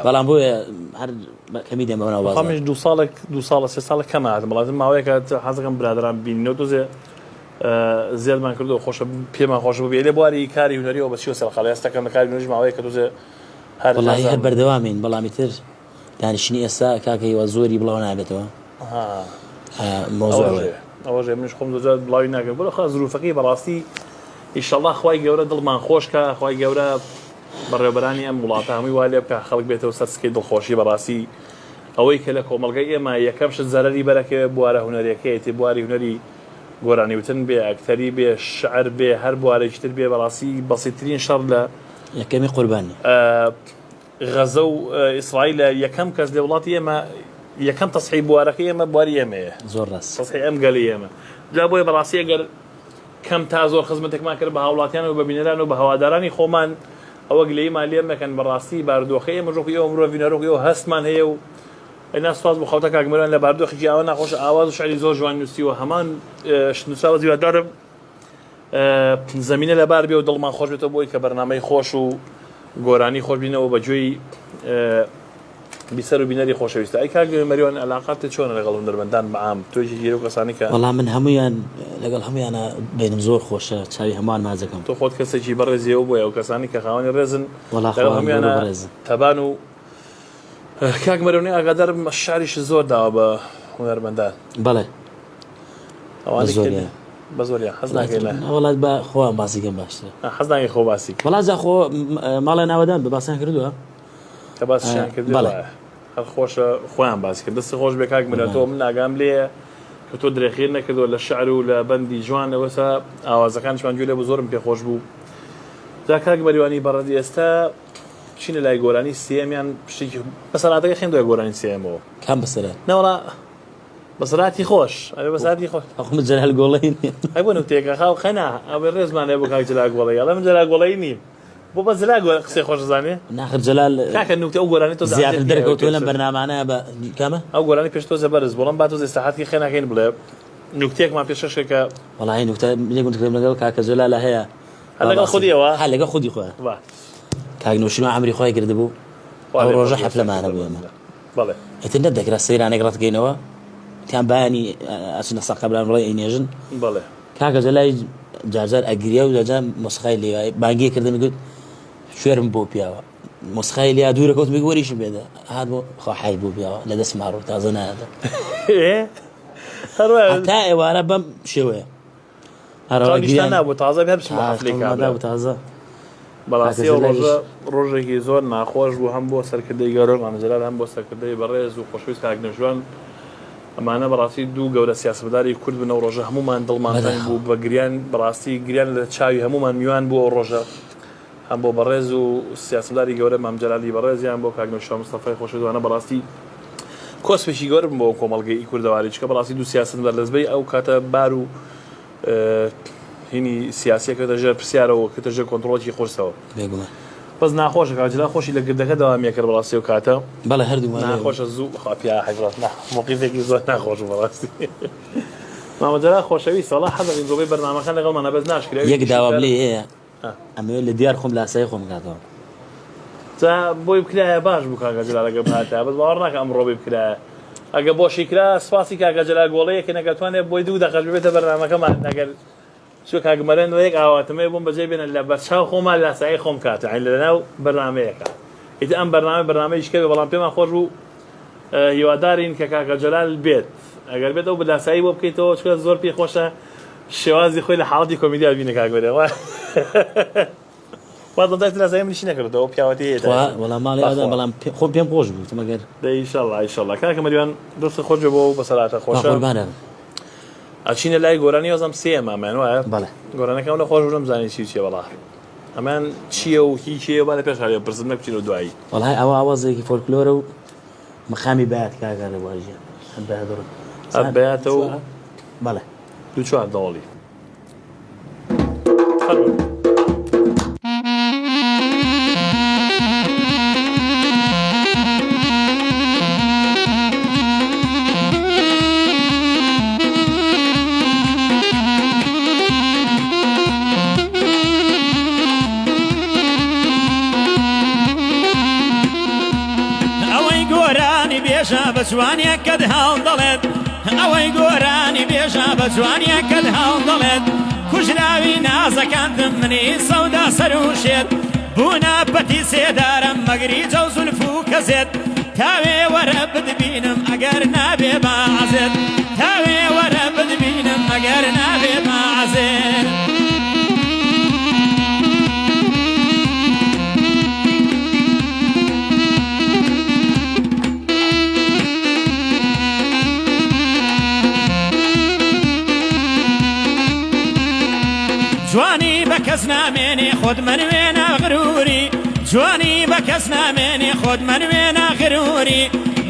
بەڵام بۆیە هەر کەمی دێمە بەناو بازاڕ خەمیش دو ساڵە سێ ساڵە کەم هاتم بەڵام ماوەیەکە حەزەکەم برادران ببینینەوە دۆزێ زیادمان کردو خۆشە پێمان خۆش بێ لێ بواری کاری هونەریەوە بەچی سەرخەڵی هەستەکەم لە کاری هونەریش ماوەیەکە دۆزێ والله هەر بەردەوامین بەڵامی تر دانیشتنی ئێستا کاکە هیوا زۆری بڵاو نابێتەوە ئەوەژێ منش خۆم زۆر بڵاوی ناکەم بۆ خە زروفەکەی بەڕاستی ئیشەڵڵا خوای گەورە دڵمان خۆشکە خوای گەورە بەڕێوەبەرانی ئەم وڵاتە هەمووی وا لێ بکە خەڵک بێتەوە سەر سکەی دڵخۆشی بەڕاستی ئەوەی کە لە کۆمەڵگەی ئێمە یەکەم شت زەرەری بەرەکەوێ بوارە هونەریەکەیەتی بواری هونەری گۆرانی وتن بێ ئەکتەری بێ شعر بێ هەر بوارێکی تر بێ بەڕاستی بەسیترین شەڕ لە یەکەمی قوربانی غەزە و ئیسرائیل یەکەم کەس لە وڵاتی ئێمە یەکەم تەسحی بوارەکەی ئێمە بواری ئێمەیە زۆر ڕاست تەسحی ئەم گەلی ئێمە جا بۆیە بەڕاستی ئەگەر کەم تا زۆر خزمەتێکمان کرد بە هاوڵاتیان و بە بینەران و بە هەوادارانی خۆمان ئەوە گلەیمان لێ مەکەن بەڕاستی بارودۆخی ئێمە ڕۆکی ئەوە مرۆڤ ڤینەرۆکی ئەوە هەستمان هەیە و ئەنا سوپاس بۆ خەوتە کاک مەریوان لە بارودۆخێکی ئاوا ناخۆش ئاواز و شعری زۆر جوان نووسیوە هەمان نووسراوە زیوادارم زەمینە لەبار بێ و دڵمان خۆش بێتەوە بۆی کە بەرنامەی خۆش و گۆرانی خۆش بینەوە بەگوێی بیسەر و بینەری خۆشەویستە ئەی کاک مەریوان علاقاتت چۆنە لەگەڵ هونەرمەندان بەعام تۆیکی گیرە و کەسانی کە وەڵام من هەموویان لەگەڵ هەمویانە بینم زۆر خۆشە چاوی هەمان مازەکەم تۆ خۆت کەسێکی بەڕێزیەوە بۆیە و کەسانی کە خاوەنی ڕێزن لەگەڵ هەمویانە تەبان و کاک مەریوانی ئاگادار شاریش زۆر داوە بە هونەرمەندان بەڵێ ئەوانە بە زۆریان حەز ناکەین وڵات بە خۆیان باسیکەم باشترە حەز ناکەی خۆ باسی وڵات جا خۆ ماڵە ناوەدان بە باسییان کردووە کە باسییان کردووە هەر خۆشە خۆیان باسی کرد دەستی خۆش بێ کاک مەریوان تۆ من ئاگام لێیە کە تۆ درێخیر نەکردووە لە شعر و لە بەندی جوان ئەوەسا ئاوازەکانشمان گوێ لێ بۆ زۆرم پێخۆش بوو جا کاک مەریوانی بەڕێدی ئێستا چینە لای گۆرانی سیەمیان پشتێکی بەسەراتەکە خوێندووە گۆرانی سیەمەوە کام بەسەرات نەوەڵا بەسەراتی خۆش ئەوێ بەسەراتی خۆش ئەخ من جەلال گۆڵەی ئەی بۆ نوتێکە خاو خەنا ئەوێ ڕێزمان لێ بۆ کاک جەلال گۆڵەی ئەڵێ من جەلال گۆڵەی نیم بۆ بە جەلال گۆڵە قسەی خۆش زانێ ناخر جەلال کاکە نوتە ئەو گۆرانی تۆ زیاتر دەرکەوتووە لەم بەرنامانەیە بە کامە ئەو گۆرانی پێش تۆ زەبەرز بۆڵم با تۆ ئێستاحاتی خێناکەین بڵێ نوکتێکمان پێشەشێکە وەڵای نوتە لێگوت کردم لەگەڵ کاکە جەلال هەیە لەگەڵ خودیەوە هە لەگەڵ خودی خۆیان کاک نوشینەوە عەمری خۆی کردبوو ئەو ڕۆژە حەفلەمانە بوو ئێمە بەڵێ ئیتر نەدەکرا سەیرانێک ڕەتگەینەوە تیان بایانی ئەچنە سەقەبلان بڵێ ئەینێژن بەڵێ کاکە جەلای جارجار ئەگریا و جارجار مۆسیقای لێوای بانگی کردم گوت شوێرم بۆ پیاوە مۆسیقای لێ دوورە کەوت بگو وەریشم بێدە هات بۆ خواحای بوو پیاوە لە دەست ماڕوو تازە نایەدە تا ئێوارە بەم شێوەیە نبوو تازە بێ بچم حەفلەی تازە بەڕاستی ڕۆژێکی زۆر ناخۆش بوو هەم بۆ سەرکردەی گەورە مامەجەلال هەم بۆ سەرکردەی بەڕێز و خۆشەویست کاک نەوشیروان ئەمانە بەڕاستی دوو گەورە سیاسەتمەداری کورد بنەوە ڕۆژە هەمومان دڵمان تەنگ بوو بە گریان بەڕاستی گریان لە چاوی هەمومان میوان بوو ئەو ڕۆژە هەم بۆ بەڕێز و سیاسەتمەداری گەورە مامجەلالی بەڕێزیان بۆ کاک نەوشیروان مستەفای خۆشەویستوانە بەڕاستی کۆسپێکی گەورم بۆ کۆمەڵگەی کوردەواری چکە بەڕاستی دوو سیاسەتمەدار لەزبەی ئەو کاتە بار و هینی سیاسیەکە دەژێر پرسیارەوە کە دەژێر کۆنتڕۆڵی خۆشەوە بەس ناخۆشە کاجلا خۆشی لە گردەکە داوامیە کرد بەڕاستی و کاتە بەڵێ هەردوومان ناخۆشە زوو خاپیا حیفرات موقیفێکی زۆر ناخۆش بەڕاستی مامەجەلال خۆشەویست وەڵا حەزەکەین زۆربەی بەرنامەکان لەگەڵمانە بەس ناشکرێ یەک داوام لێ هەیە ئەمەوێت لە دیار خۆم لاسای خۆم کاتەوە جا بۆی بکرایە باش بوو کاکە جەلال ئەگە بهاتە بەس باوەڕ ناکەم ئەمڕۆ بێ بکرایە ئەگە بۆشی کرا سپاسی کاکە جەلال گۆڵەیە کە نەکەتوانێت بۆی دوو دەقەش بێتە بەرنامەکەمان نەگەر شو کاگمەرن وەیەک ئاواتەمەیە بووم بەجێ بێنە لە بەرچاو خۆمان لاسایی خۆم کاتە عین لەناو بەرنامەیەکە ئیتر ئەم بەرنامەیەش کەوێ بەڵام پێمان خۆش بوو هیوادارین کە کاکە جەلال بێت ئەگەر بێت ئەو بەلاسایی بۆ بکەیتەوە چکە زۆر پێی خۆشە شێوازی خۆی لە حاڵەتی کۆمیدیا بینە کاگمەرێ وادڵدای لاسایی منیشی نەکردەوە پیاوەتی هەیە وەڵام ماڵی ئادا بەڵام خۆم پێم خۆش بوو تمەگەر ئینشاڵڵا ئینشاڵڵا کاکە مەریوان دەستی خۆش بێ بۆ بەسەراتە خۆشە ئەچینە لای گۆرانی وەزەم سێمامیان وایە بەڵێ گۆرانەکەم لە خۆش بم زانی چی چیە وەڵا ئەمان چییە و هیچیە با لە پێش هاوێ پرسم نەبچین و دوایی والله ئەوە ئاوازێکی فۆلکلۆرە و مەقامی بەیات کاگانە واژە بەیاتەوە بەڵێ دوو چوار دەوڵی بە جوانیەکەت هەڵ دەڵێت ئەوەی گۆرانی بێژە بە جوانیەکەت هەڵ دەڵێت کوژراوی نازەکاندم منی سەودا سەر و شێت بوونە پەتی سێدارم مەگری جەو زولف و کەزێت تاوێ وەرە بدبینم ئەگەر نابێ بەعەزێت تاوێ وەرە بدبینم ئەگەر نابێ بەعەزێت جوانی بە کەس نامێنێ خۆت منوێنە غروری جوانی بە کەس نامێنێ خۆت منوێنە غروری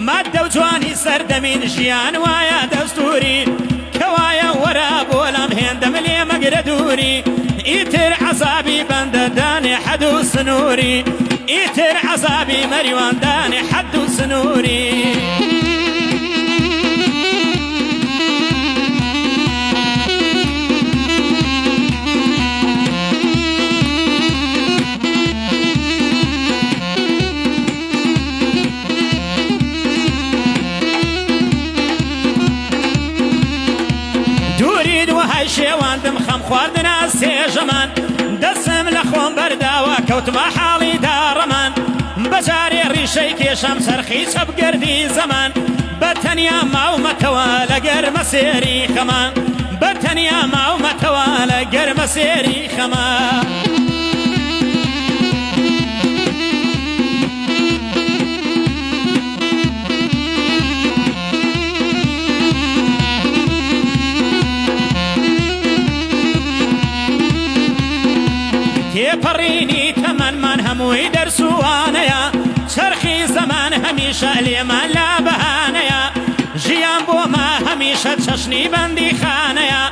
مادە و جوانی سەردەمین ژیان وایە دەستوری کەوایە وەرە بۆ لەم هێندەم لێ مەگرە دووری ئیتر عەزابی بەندەدانێ حەد و سنووری ئیتر عەزابی مەریواندانێ حەد و سنووری شێواندم خەم خواردنە سێژەمان دەسم لە خۆم بەرداوە کەوتمە حاڵی داڕەمان بەجارێ ڕیشەی کێشەم سەرخی چەپگەردی زەمان بە تەنیا ماومەتەوە لە گەرمە سێری خەمان بە تەنیا ماومەتەوە لە گەرمە سێری خەمان تێپەڕینی تەمەنمان هەمووی دەرسوانەیە چەرخی زەمان هەمیشە لێمان لا بەهانەیە ژیان بۆمە هەمیشە چەشنی بەندی خانەیە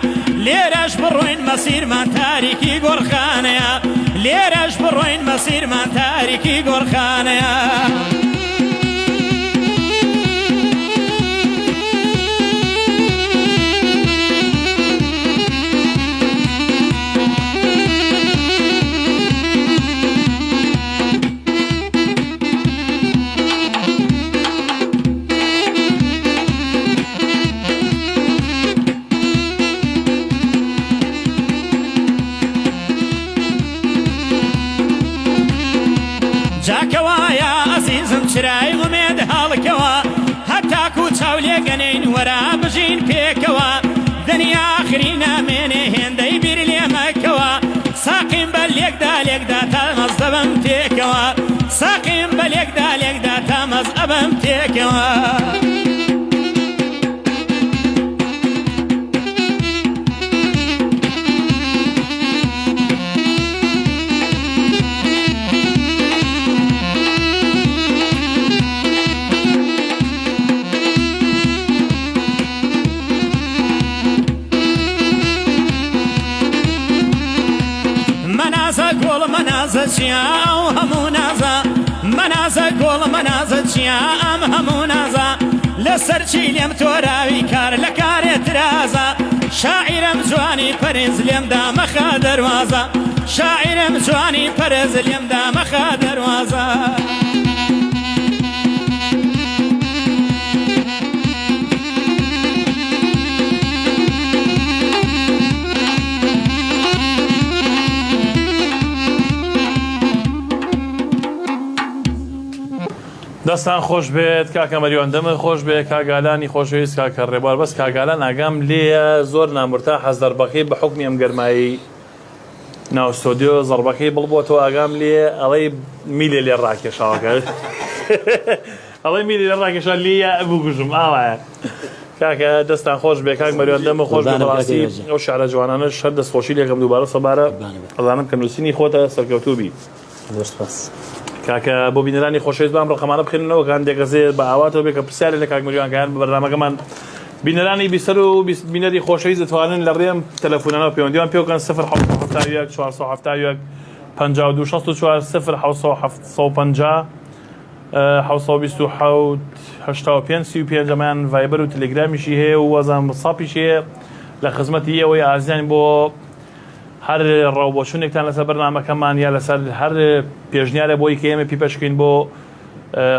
لێرەش بڕۆین مەسیرمان تاریکی گۆڕخانەیە لێرەش بڕۆین مەسیرمان تاریکی گۆڕخانەیە جاکەوایە ئەزیزم چرای ومێد هەڵکەوە هەتاکو چاو لێگەنین وەرا بژین پێکەوە دنیا ئاخری نامێنێ هێندەی بیر لێمەکەوە ساقیم بە لێکدا لێکدا تا مەز دەبم تێکەوە ساقیم بە لێکدا لێکدا تا مەز ئەبم تێکەوە منازە چیە ئەو هەموو نازە منازە گۆڵ منازە چیە ئەم هەموو نازە لەسەر چی لێم تۆراوی کار لە کارێت رازە شاعیرم جوانی پەرێز لێمدا مەخە دەروازە شاعیرم جوانی پەرێز لێمدا مەخە دەروازە دەستان خۆش بێت کاکە مەریوان دەمە خۆش بێت کاگالانی خۆشەویست کاکە ڕێبوار بەس کاگالان ئاگام لێە زۆر نامورتا حەز دەربەکەی بە حوکمی ئەم گەرمایی ناو ستۆدیۆ زەربەکەی بڵبۆتەوە ئاگام لێ ئەڵەی میلێ لێ ڕاکێشاوەکە ئەڵەی میلێ لێ ڕاکێشا لێە بگوژم ئاوایە کاکە دەستان خۆش بێ کاک مەریوان دەمە خۆش بەڕاستی ئەو شعرە جوانانەش هەر دەستخۆشی لێکم دووبارە سەبارە ئەزانم کە نووسینی خۆتە سەرکەوتوو بی کاکە بۆ بینەرانی خۆشەویست بام ڕقەمانە بخێننەوە کە هەندێک کەسێ بە ئاواتەوە بێ کە پرسیارێ لە کاک مەریوان کە بە بەرنامەکەمان بینەرانی بیسەر و بینەری خۆشەویست دەتوانن لە ڕێم تەلەفۆنانەوە پەیوەندیان پێ بکەن 071 471 52 64 0 727 ئەمان ڤایبەر و تەلێگرامیشی هەیە و وەزان ساپیش هەیە لە خزمەتی ئێوەی ئازیان بۆ هەر ڕاوبۆچوونێکتان لەسەر بەرنامەکەمان یا لەسەر هەر پێشنیارە بۆی کە ئێمە پیپەشکەین بۆ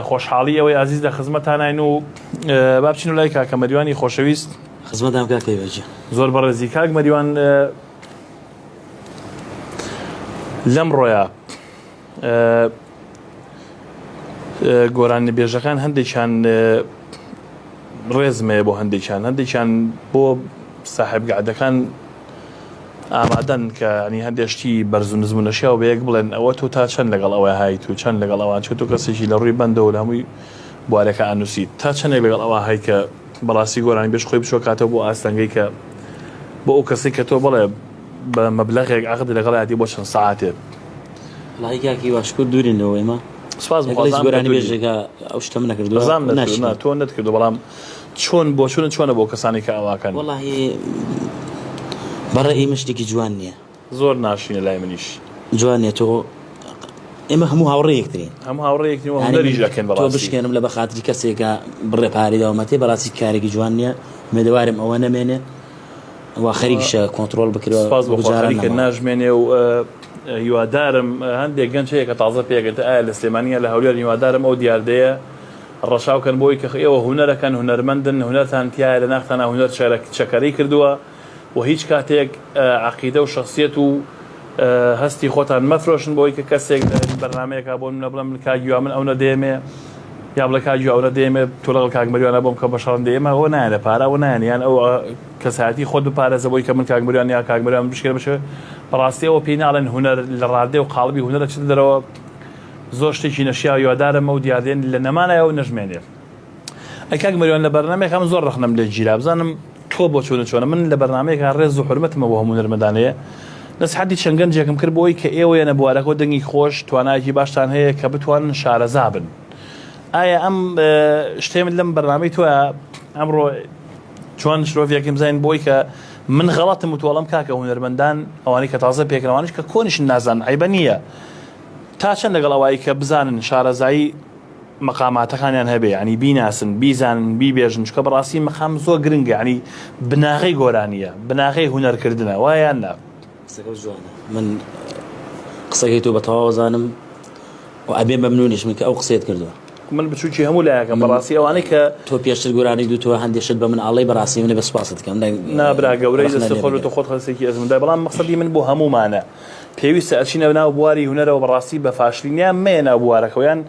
خۆشحاڵی ئەوەی ئازیز لە خزمەتانین و با بچین و لای کاکە مەریوانی خۆشەویست خزمەتام کاکەوێژە زۆر بەڕێزی کاک مەریوان لەم ڕۆیە گۆرانی بێژەکان هەندێکیان ڕێزمەیە بۆ هەندێکیان بۆ ساحب گعدەکان ئامادەن کە ینی هەندێشتی بەرز و نزمونەشیا و بەیەک بڵێن ئەوە تۆ تا چەند لەگەڵ ئەوە هایت و چەند لەگەڵ ئەوان چۆ تۆ کەسێکی لە ڕووی بەندەوە لە هەمووی بوارەکە ئانووسیت تا چەندێک لەگەڵ ئەوە های کە بەڕاستی گۆرانی بێژ خۆی بچۆ کاتەوە بۆ ئاستەنگەی کە بۆ ئەو کەسێک کە تۆ بڵێ بە مەبلەغێک عەقد لەگەڵ یاتی بۆ چەند سەعاتێ وڵای کاکی باشکر دوورینەوە ئێمە سپاس گۆرانی بێژێکە ئەو شتەم نەکردووە تۆ نەتکردو بەڵام چۆن بۆ چۆنە بۆ کەسانی کە ئەواکەن وەڵاهی بەڕێی مشتێکی جوان نییە زۆر ناشینە لای منیش جوان نیە تۆ ئێمە هەموو هاوڕێیەکترین هەموو تۆ بشکێنم لە بەخاتری کەسێکە بڕێ پارەی داومەتێ بەڕاستی کارێکی جوان نییە مێدەوارم ئەوە نەمێنێ وا خەریکیشە کۆنتترۆل بکرێت ناژمێنێ و هیوادارم هەندێک گەنج هەیە کە تازە پێگەێتە ئایا لە سلێمانیە لە هەولێر هیوادارم ئەو دیاردەیە ڕەشاوکەن بۆی کە ئێوە هونەرەکەن هونەرمەندن هونەرتان تایە لە ناختانە هونەر چەکەری کردووە و هیچ کاتێک عەقیدە و شخصیت و هەستی خۆتان مەفرۆشن بۆی کە کەسێک بەرنامەیەکە بۆ منە بڵم کاگیوا من ئەو نەدێمێ یا بڵە کاگیوا ئەو نەدێمێ تۆ لەگەڵ کاک مەریوانە بۆم کە بەشەڕەن دێمە ئەوە نایە لە پارە ئەوە نایەن یان ئەو کەسایەتی خۆت بپارێزە بۆی کە من کاک مەریوان یا کاک مەریوان بشکێنە بشێ بەڕاستی ئەوە پێی ناڵێن هونەر لە ڕادێ و قاڵبی هونەرە چ دەرەوە زۆر شتێکی نەشیا و یوادارم ئەو دیاردێن لە نەمانایە و نەژمێنێ ئەی کاک مەریوان لە بەرنامەیەک هەم زۆر ڕخنم لێ گیرا بزانم تۆ بۆ چۆنە من لە بەرنامەیەک ڕێز و حورمەتمە بۆ هەموو هونەرمەندانەیە نەسحەتی چەند گەنجێکم کرد بۆی کە ئێوەیە بوارەکە دەنگی خۆش توانایەکی باشتان هەیە کە بتوانن شارەزا بن ئایا ئەم شتێمت لەم بەرنامەی تۆە ئەمڕۆ چۆن شرۆڤێکم زین بۆی کە من غەڵەتم وتوەڵم کاکە هونەرمەندان ئەوانەی کە تازە پێکەوانش کە کۆنیشن نازان عیبە نییە تا چەند لەگەڵ ئەوایی کە بزانن شارەزایی مەقاماتەکانیان هەبێ ینی بیناسن بیزانن بیبێژن چکە بەڕاستی مەقام زۆر گرنگە ینی بناغەی گۆرانیە بناغەی هونەرکردنە وایان نا من قسەکەی تۆ بە تەواوەزانم و ئەبێ مەمنونیش من کە ئەو قسەیت کردووە من بچووکی هەموو لایەکەم بەڕاستی ئەوانەی کە تۆ پێشتر گۆرانی دوو تۆ هەندێشت بە من ئاڵی بەڕاستی منە بە سوپاست دەکەم نابرا گەورەی دەست خۆت خۆت خەسێکی ئەزمدا بەڵام مەقسەدی من بۆ هەموومانە پێویستە ئەچینە ناو بواری هونەرەوە بەڕاستی بە فاشلینیان مێ ناو بوارەکەویان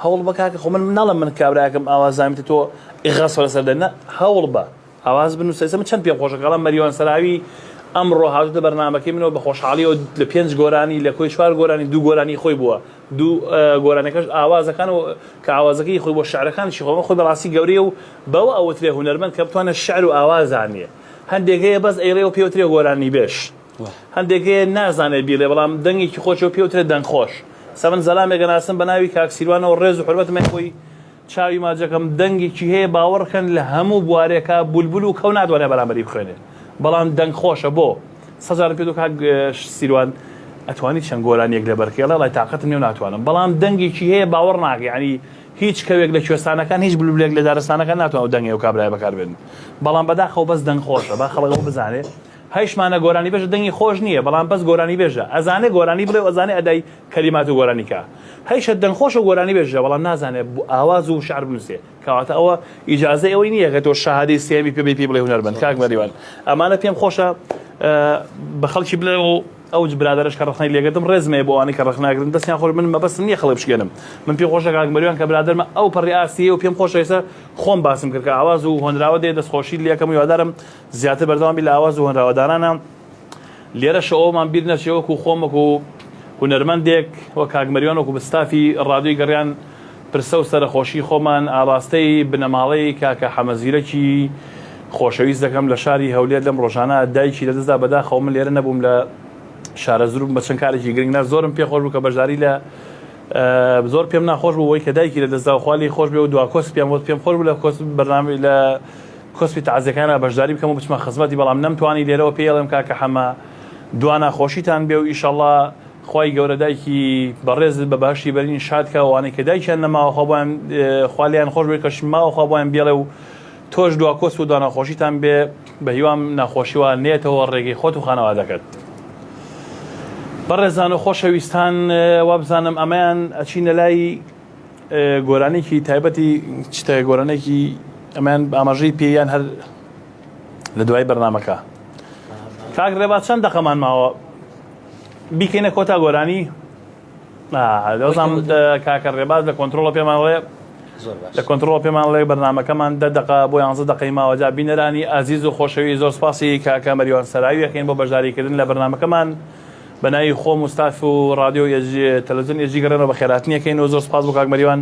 هەوڵ بە کاکە خۆ من ناڵم من کابراکەم ئاوازامیتە تۆ ئیغاس وەرسەردەنە هەوڵ بە ئاواز بنووسە من چەند پێم خۆشەکەڵم مەریوان سەراوی ئەمڕۆ هاتوتە بەرنامەکەی منەوە بە خۆشحاڵیەوە لە 5 گۆرانی لە کۆی 4 گۆرانی 2 گۆرانی خۆی بووە 2 گۆرانەکەش ئاوازەکان و کە ئاوازەکەی خۆی بۆ شعرەکانشی خۆمە خۆی بەڕاستی گەورەیە و بەوە ئەوترێ هونەرمەند کە بتوانە شعر و ئاوازانیە هەندێکەیە بەس ئەیڵێ و پێوترێ گۆرانی بێش هەندێکەیە نازانێت بیڵێ بەڵام دەنگێکی خۆشەوە پێوترێ دەنگ خۆش سەمن زەلامێکە ناسم بە ناوی کاکسیروانەوە ڕێز و حورمەتمە خۆی چاوی ماجەکەم دەنگێکی هەیە باوەڕکەن لە هەموو بوارێکە بولبول و کەو ناتوانێت بەرامبەری بخوێنێ بەڵام دەنگ خۆشە بۆ سەزار پێ کاک سیروان ئەتوانی چەند گۆرانیەک لە بەرکێڵە لای تااقەتم نێو ناتوانم بەڵام دەنگێکی هەیە باوەڕ ناگە ینی هیچ کەوێک لە کوێستانەکان هیچ بلولێک لە دارستانەکان ناتوانێت دەنگێ و کابرای بەکاربێن بەڵام بەداخەوە بەس دەنگ خۆشە با خەڵکەوە بزانێ هەیشمانە گۆرانی بێژە دەنگی خۆش نییە بەڵام بەس گۆرانی بێژە ئەزانێ گۆرانی بڵێ ئەزانێ ئەدای کەلیمات و گۆرانیکە هەیشە دەنگ خۆش و گۆرانی بێژە بەڵام نازانێت ئاواز و شعر بنووسێ کەواتە ئەوە ئیجازە ئەوەی نییە کە تۆ شەهادەی سێمی پێ بڵێ هونەرمەند کاک مەریوان ئەمانە پێم خۆشە بە خەڵکی بڵێ و ئەو برادرش کە ڕخنەی لێگەتم ڕێزمێ بۆ ئەوانەی کە ڕخناگرن دەستیان خۆش من مەبەستم نییە خەڵک بشکێنم من پێم خۆشە کاک مەریوان کە برادرمە ئەو پەڕی ئاسیە و پێم خۆشە ئێستا خۆم باسم کرد کە ئاواز و هۆنراوە دێ دەستخۆشی لێکەم و یادارم زیاتر بەردەوام بی لە ئاواز و هۆنراوەدارانە لێرەشە ئەومان بیر نەچێ وەکو خۆم وەکو هونەرمەندێک وە کاک مەریوان وەکو بستافی ڕادیۆی گەڕیان پرسە و سەرخۆشی خۆمان ئاراستەی بنەماڵەی کاکە حەمەزیرەکی خۆشەویست دەکەم لە شاری هەولێر لەم ڕۆژانە دایکی لەدەستدا بەداخەوە من لێرە نەبووم لە شارە زروم بە چەند کارێکی گرنگە زۆرم پێخۆش بوو کە بەشداری لە زۆر پێم ناخۆش بوو ئەوەی کە دایکی لەدەستدا خوالی خۆش بێ و دوا کۆس پێم خۆش بوو لە بەرنامەی لە کۆسپی تەعزیەکانە بەشداری بکەم و بچمە خزمەتی بەڵام نەمتوانی لێرەوە پێڵێم کاکە حەمە دوا ناخۆشیتان بێ و ئیشەڵڵا خوای گەورە دایکی بەڕێز بە باشی بەرین شادکە وانەی کە دایکیان نەماوە خۆیان خوالیان خۆش بێ کەش ماوە خوا بۆیان بێڵێ و تۆش دوا کۆس و دوا ناخۆشیتان بێ بە هیوام ناخۆشیوە نێتەوە ڕێگەی خۆت و خانەوادەکەت. بەڕێزان و خۆشەویستان وا بزانم ئەمەیان ئەچینە لای گۆرانێکی تایبەتی چتە گۆرانێکی ئەمەیان ئاماژەی پێیان هەر لە دوای بەرنامەکە. کاک ڕێبات چەند دەقەمان ماوە بیکەینە کۆتا گۆرانی؟ دەزانم کاکە ڕێبات لە کۆنتڕۆڵە پێمان وڵێ لە کۆنتڕۆڵ پێمان وڵێ بەرنامەکەمان 10 دقە بۆ 11 دقەی ماوەجا بینەرانی ئازیز و خۆشەوی زۆر سپاسی کاکە مەریوان سەراوی یەکەین بۆ بەشداریکردن لە بەرنامەکەمان بەناوی خۆم و ستاف و رادیۆ تەلەڤیزیۆن ئێجی گەڕێنەوە بە خێراتنیەکەین و زۆر سپاس بۆ کاک مەریوان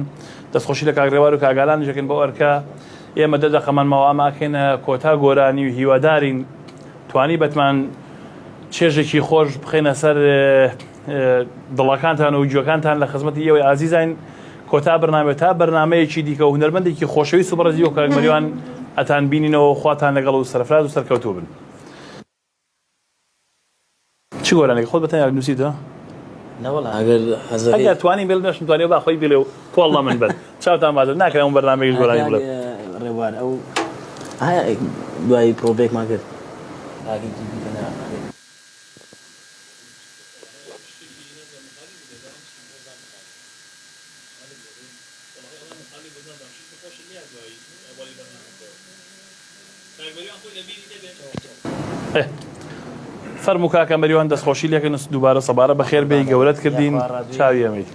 دەستخۆشی لە کاک ڕێبار و کاگالان ژەکەین بۆ ئەرکە ئێمە 10 دقەمان ماوە ئاماکەینە کۆتا گۆرانی و هیوادارین توانی بەتمان چێژێکی خۆش بخەینە سەر دڵەکانتان و گوێکانتان لە خزمەتی ئێوەی ئازیزین کۆتا بەرنامە تا بەرنمەیەکی دیکە و هونەرمەندێکی خۆشەویست و بەڕێزی و کاک مەریوان ئەتان بینینەوە خواتان لەگەڵ و سەرفراز و سەرکەوتوو بن. چی گۆرانێک خۆت بەتەنیا نووسیتەوە؟ نەوەڵا ئەگەر ئەگەر توانی بێ دەشم توانێ با خۆی بێڵێ و کۆڵڵە من بن چاوتان بازر ناکرێم بەرنامەیەکی گۆرانی بڵێ ڕێوار ئەو دوای پرۆبێکمان کرد فەرموو کاکە مەریوان دەستخۆشی لێکن دووبارە سەبارە بەخێر بێی گەورەت کردین چاوی ئەمەی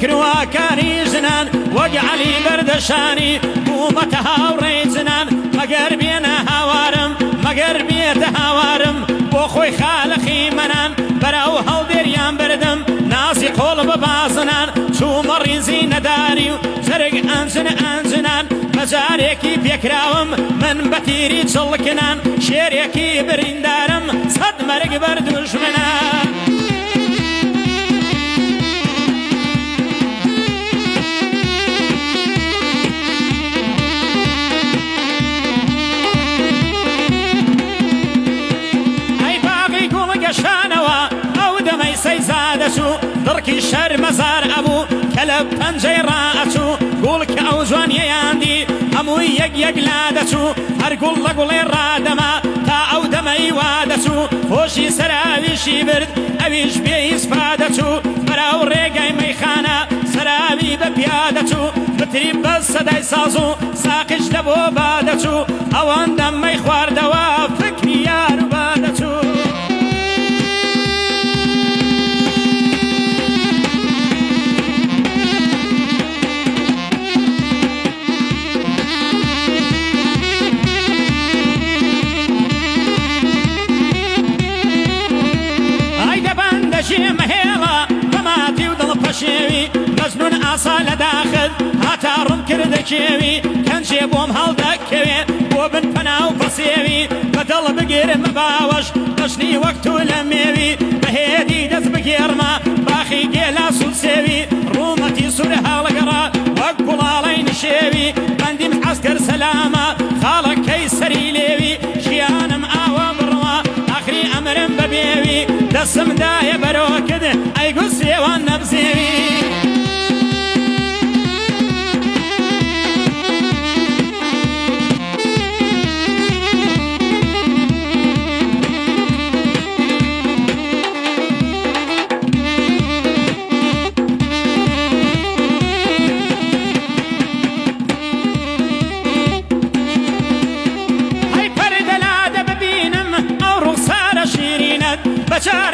مەکرواکاری ژنان وەک عەلی بەردەشانی بوومەتە هاوڕێی جنان مەگەر بێنە هاوارم مەگەر بێتە هاوارم بۆ خۆی خالەقی مەنان بەرەو هەڵدێریان بردم نازی قۆڵ بە بازنان چوومە ڕیزی نەداری و زەرگ ئەنجنان بەجارێکی پێکراوم من بە تیری چڵکنان شێرێکی بریندارم سەد مەرگ بەردوژمنان دڕکی شەرمەزار ئەبوو کە لە پەنجەی ڕائەچوو گوڵکە ئەو جوانیەیاندی هەمووی یەک لا دەچوو هەر گوڵ لە گوڵێ ڕادەما تا ئەو دەمەی وا دەچوو خۆشی سەراویشی برد ئەویش بێی سپا دەچوو بەراو ڕێگای مەیخانە سەراوی بە پیا دەچوو بتری بە سەدای ساز و ساقش لە بۆ با دەچوو ئەوان دەمەی خواردەوە فکری یار و با دەچوو مەجنون ئاسا لە داخل هاتا ڕوم کردە کێوی کەنجێ بۆم هەڵدەکەوێ بۆ بن پەناو پەسێوی بەدڵ بگیرم باوەش دەشنی وەکتو لە مێوی بەهێدی دەست بگێڕمە باخی گێلاس و سێوی ڕوومەتی سوور هەڵگەڕا وەک گوڵاڵەی نشێوی بەندیم عەسکەر سەلامە خاڵەکەی سەری لێوی ژیانم ئاوە بڕوە ئاخری ئەمرم بەبێوی دەسم دایە بەرەوە کرد ئەیگو سێوان نەبزێوی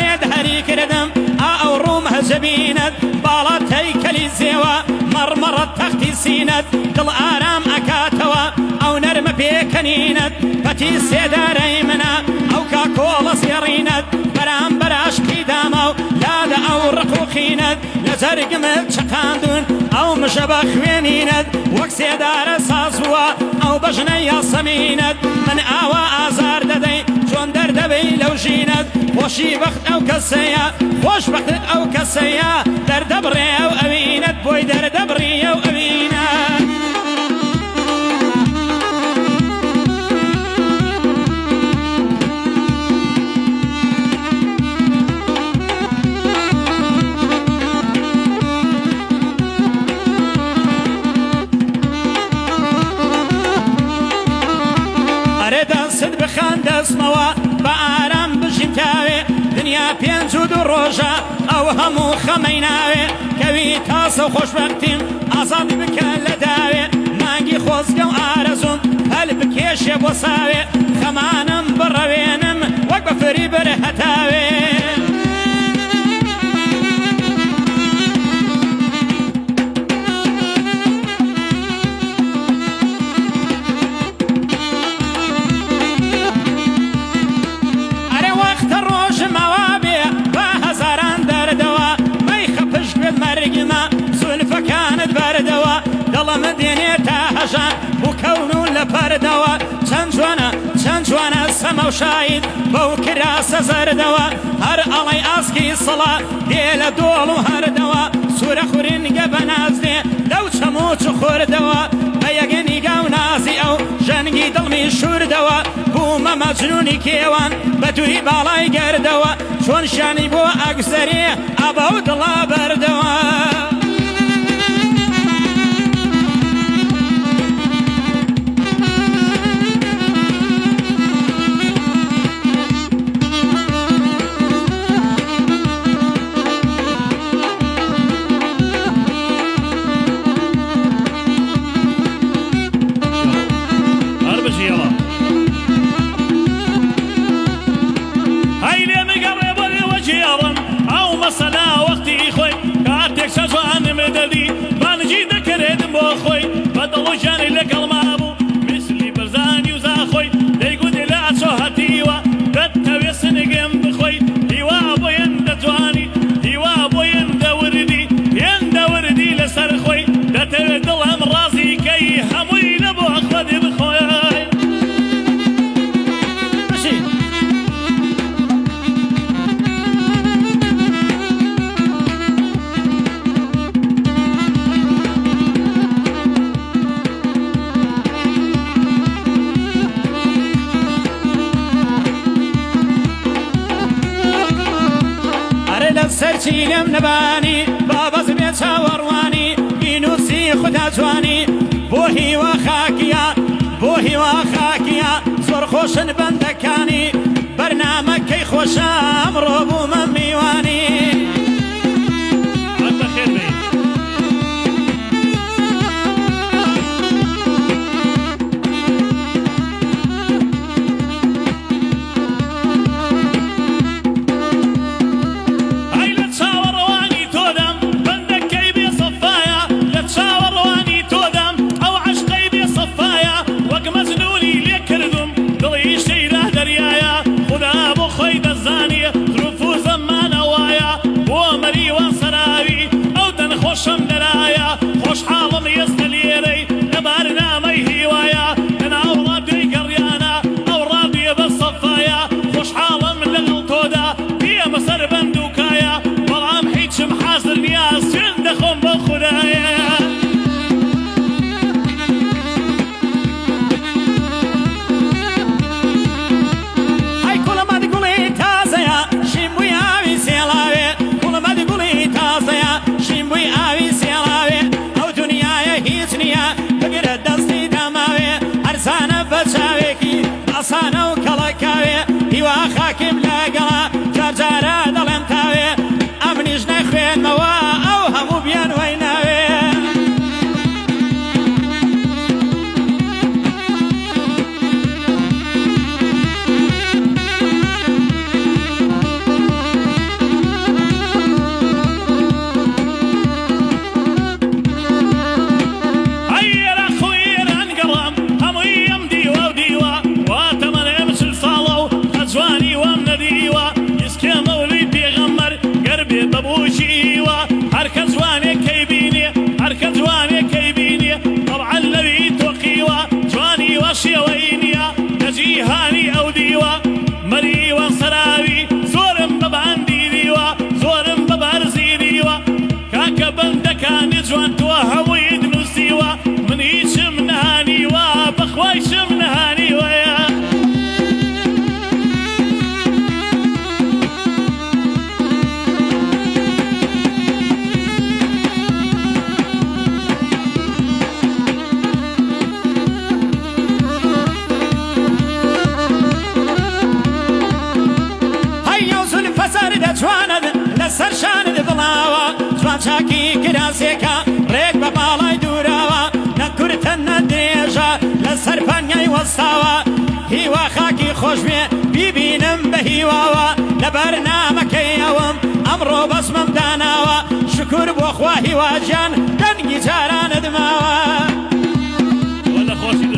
بێت هەری کردم ئەو ڕووم هەجەبینت باڵات هەیکەلی زێوە مەڕمەڕەت تەختی سینت دڵ ئارام ئەکاتەوە ئەو نەرمە پێکەنینت بەتی سێدارەی منە ئەو کاکۆڵە سێڕینت بەرامبەر عاشقی دامە و لادە ئەو ڕقوقینت لە جەرگمت چقاندون ئەو مژە بە خوێنینت وەک سێدارە ساز بووە ئەو بەژنە یاسەمینت من ئاوا ئازار دەدەی چۆن دەردەبەی لەو ژینت خۆشی بەخت ئەو کەسەیە خۆش بەختت ئەو کەسەیە دەردەبڕێ ئەو ئەوینت بۆی دەردەبڕی ئەو ئەوینت دەست بخان دەستمەوە بە ئارام بژین تاوێ دنیا پێنج و دوو ڕۆژە ئەو هەموو خەمەی ناوێ کەوی تاسە و خۆشبەختیم ئازاد بکە لە داوێ مانگی خۆزگە و ئارەزوم هەل بکێشێ بۆ ساوێ خەمانم بڕەوێنم وەک بە فری بەرە هەتاوێ دڵم دێنێ تا هەژان بوو کەون لە پەردەوە چەند جوانە سەمە و شاید بەو کراسە زەردەوە هەر ئەڵەی ئاسکی سڵا دێ لە دۆڵ و هەردەوە سوورە خورینگە بە نازدێ لەو چەموچ و خوردەوە بە یەگەنیگا و نازی ئەو ژەنگی دڵمی شوردەوە بوومە مەجنونی کێوان بە دووری باڵای گەردەوە چۆن شانی بۆ ئەگوزەرێ ئەبە و دڵا بەردەوە شجوان مدلي بانجي ذكرت بوخوي بدلو جاني لقل مابو مثلي برزاني وزاخوي ليقود لا شوهتيوا دتوي سنقم بخوي هوا ابو يند جواني هوا ابو يند وردي لسرخوي دتوي دلهم راسي كي هموي لبو اخذ بخوي سەرچی لێم نەبانی بابەز بێ چاوەڕوانی بینوسی خوددا جوانی بۆ هیوا خاکیە زۆر خۆشن بەندەکانی بەرنامەکەی خۆشە ئەمڕۆ بوومە میوانی خوشم درايا خوش حالم يستليري لبرنامج هوايا انا اورادي قريانا اورادي بالصفايا خوش حالم للطودا هي مصر بندوكايا والله محيتش محاصر نياس سندخم بخدايا هاي كل ما تقولي تازيا شيموي عاوي سيلاوي كل ما تقولي تازيا شیمبوی ئاوی سێڵاوێ ئەو دنیاە هیچ نییە بگرە دەستی دەماوێ هەرزانە بە چاوێکی ئاسانە و کەڵەکاوێ هیوا خاکم لەگەڵا جارجارە دەڵێم تاوێ ئەمنیش نەخوێنمەوە ئەو هەموو بیان وای ناوێ جوان تۆ هەمووی دروستیوە من هیچم نهانیوە بەخوایشم نهانیوەیە جوانت لەسەر شانت بڵاوە جوان چاکی کراسێکە ڕێک بە باڵای دووراوە نەکورتە نەدرێژە لەسەر پەنیای وەستاوە هیوا خاکی خۆشبێ بیبینم بە هیواوە لە بەرنامەکەی ئەوم ئەمڕۆ بەسمەم داناوە شکر بۆ خوا هیواجیان دەنگی جارانت ماوە وەلە خۆشی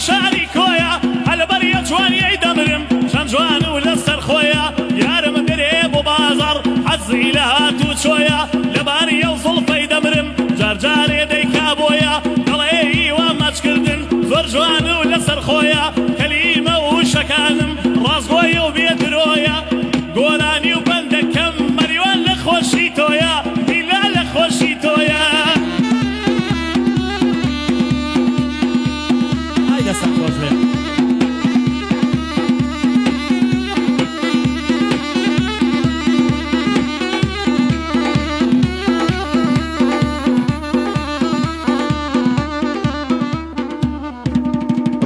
شاری کۆیە هەلبەریە جوانیەی دەمرم چەند جوان و لەسەر خۆیە یارم درێ بۆ بازار حەزی لە هاتوو چۆیە لەبارەیە و زڵفەی دەمرم جارجارێ دەیکا بۆیە دەڵێ هیوا ماچکردن زۆر جوان و لەسەر خۆیە کەلیمە و شەکانم ڕاستگۆیە و بێدرۆیە گۆرانی و بەندەکەم مەریوان لە خۆشی تۆیە هیلا لە خۆشی تۆیە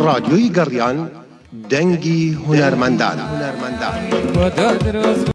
رادیۆی گەڕیان دەنگی هونەرمەندان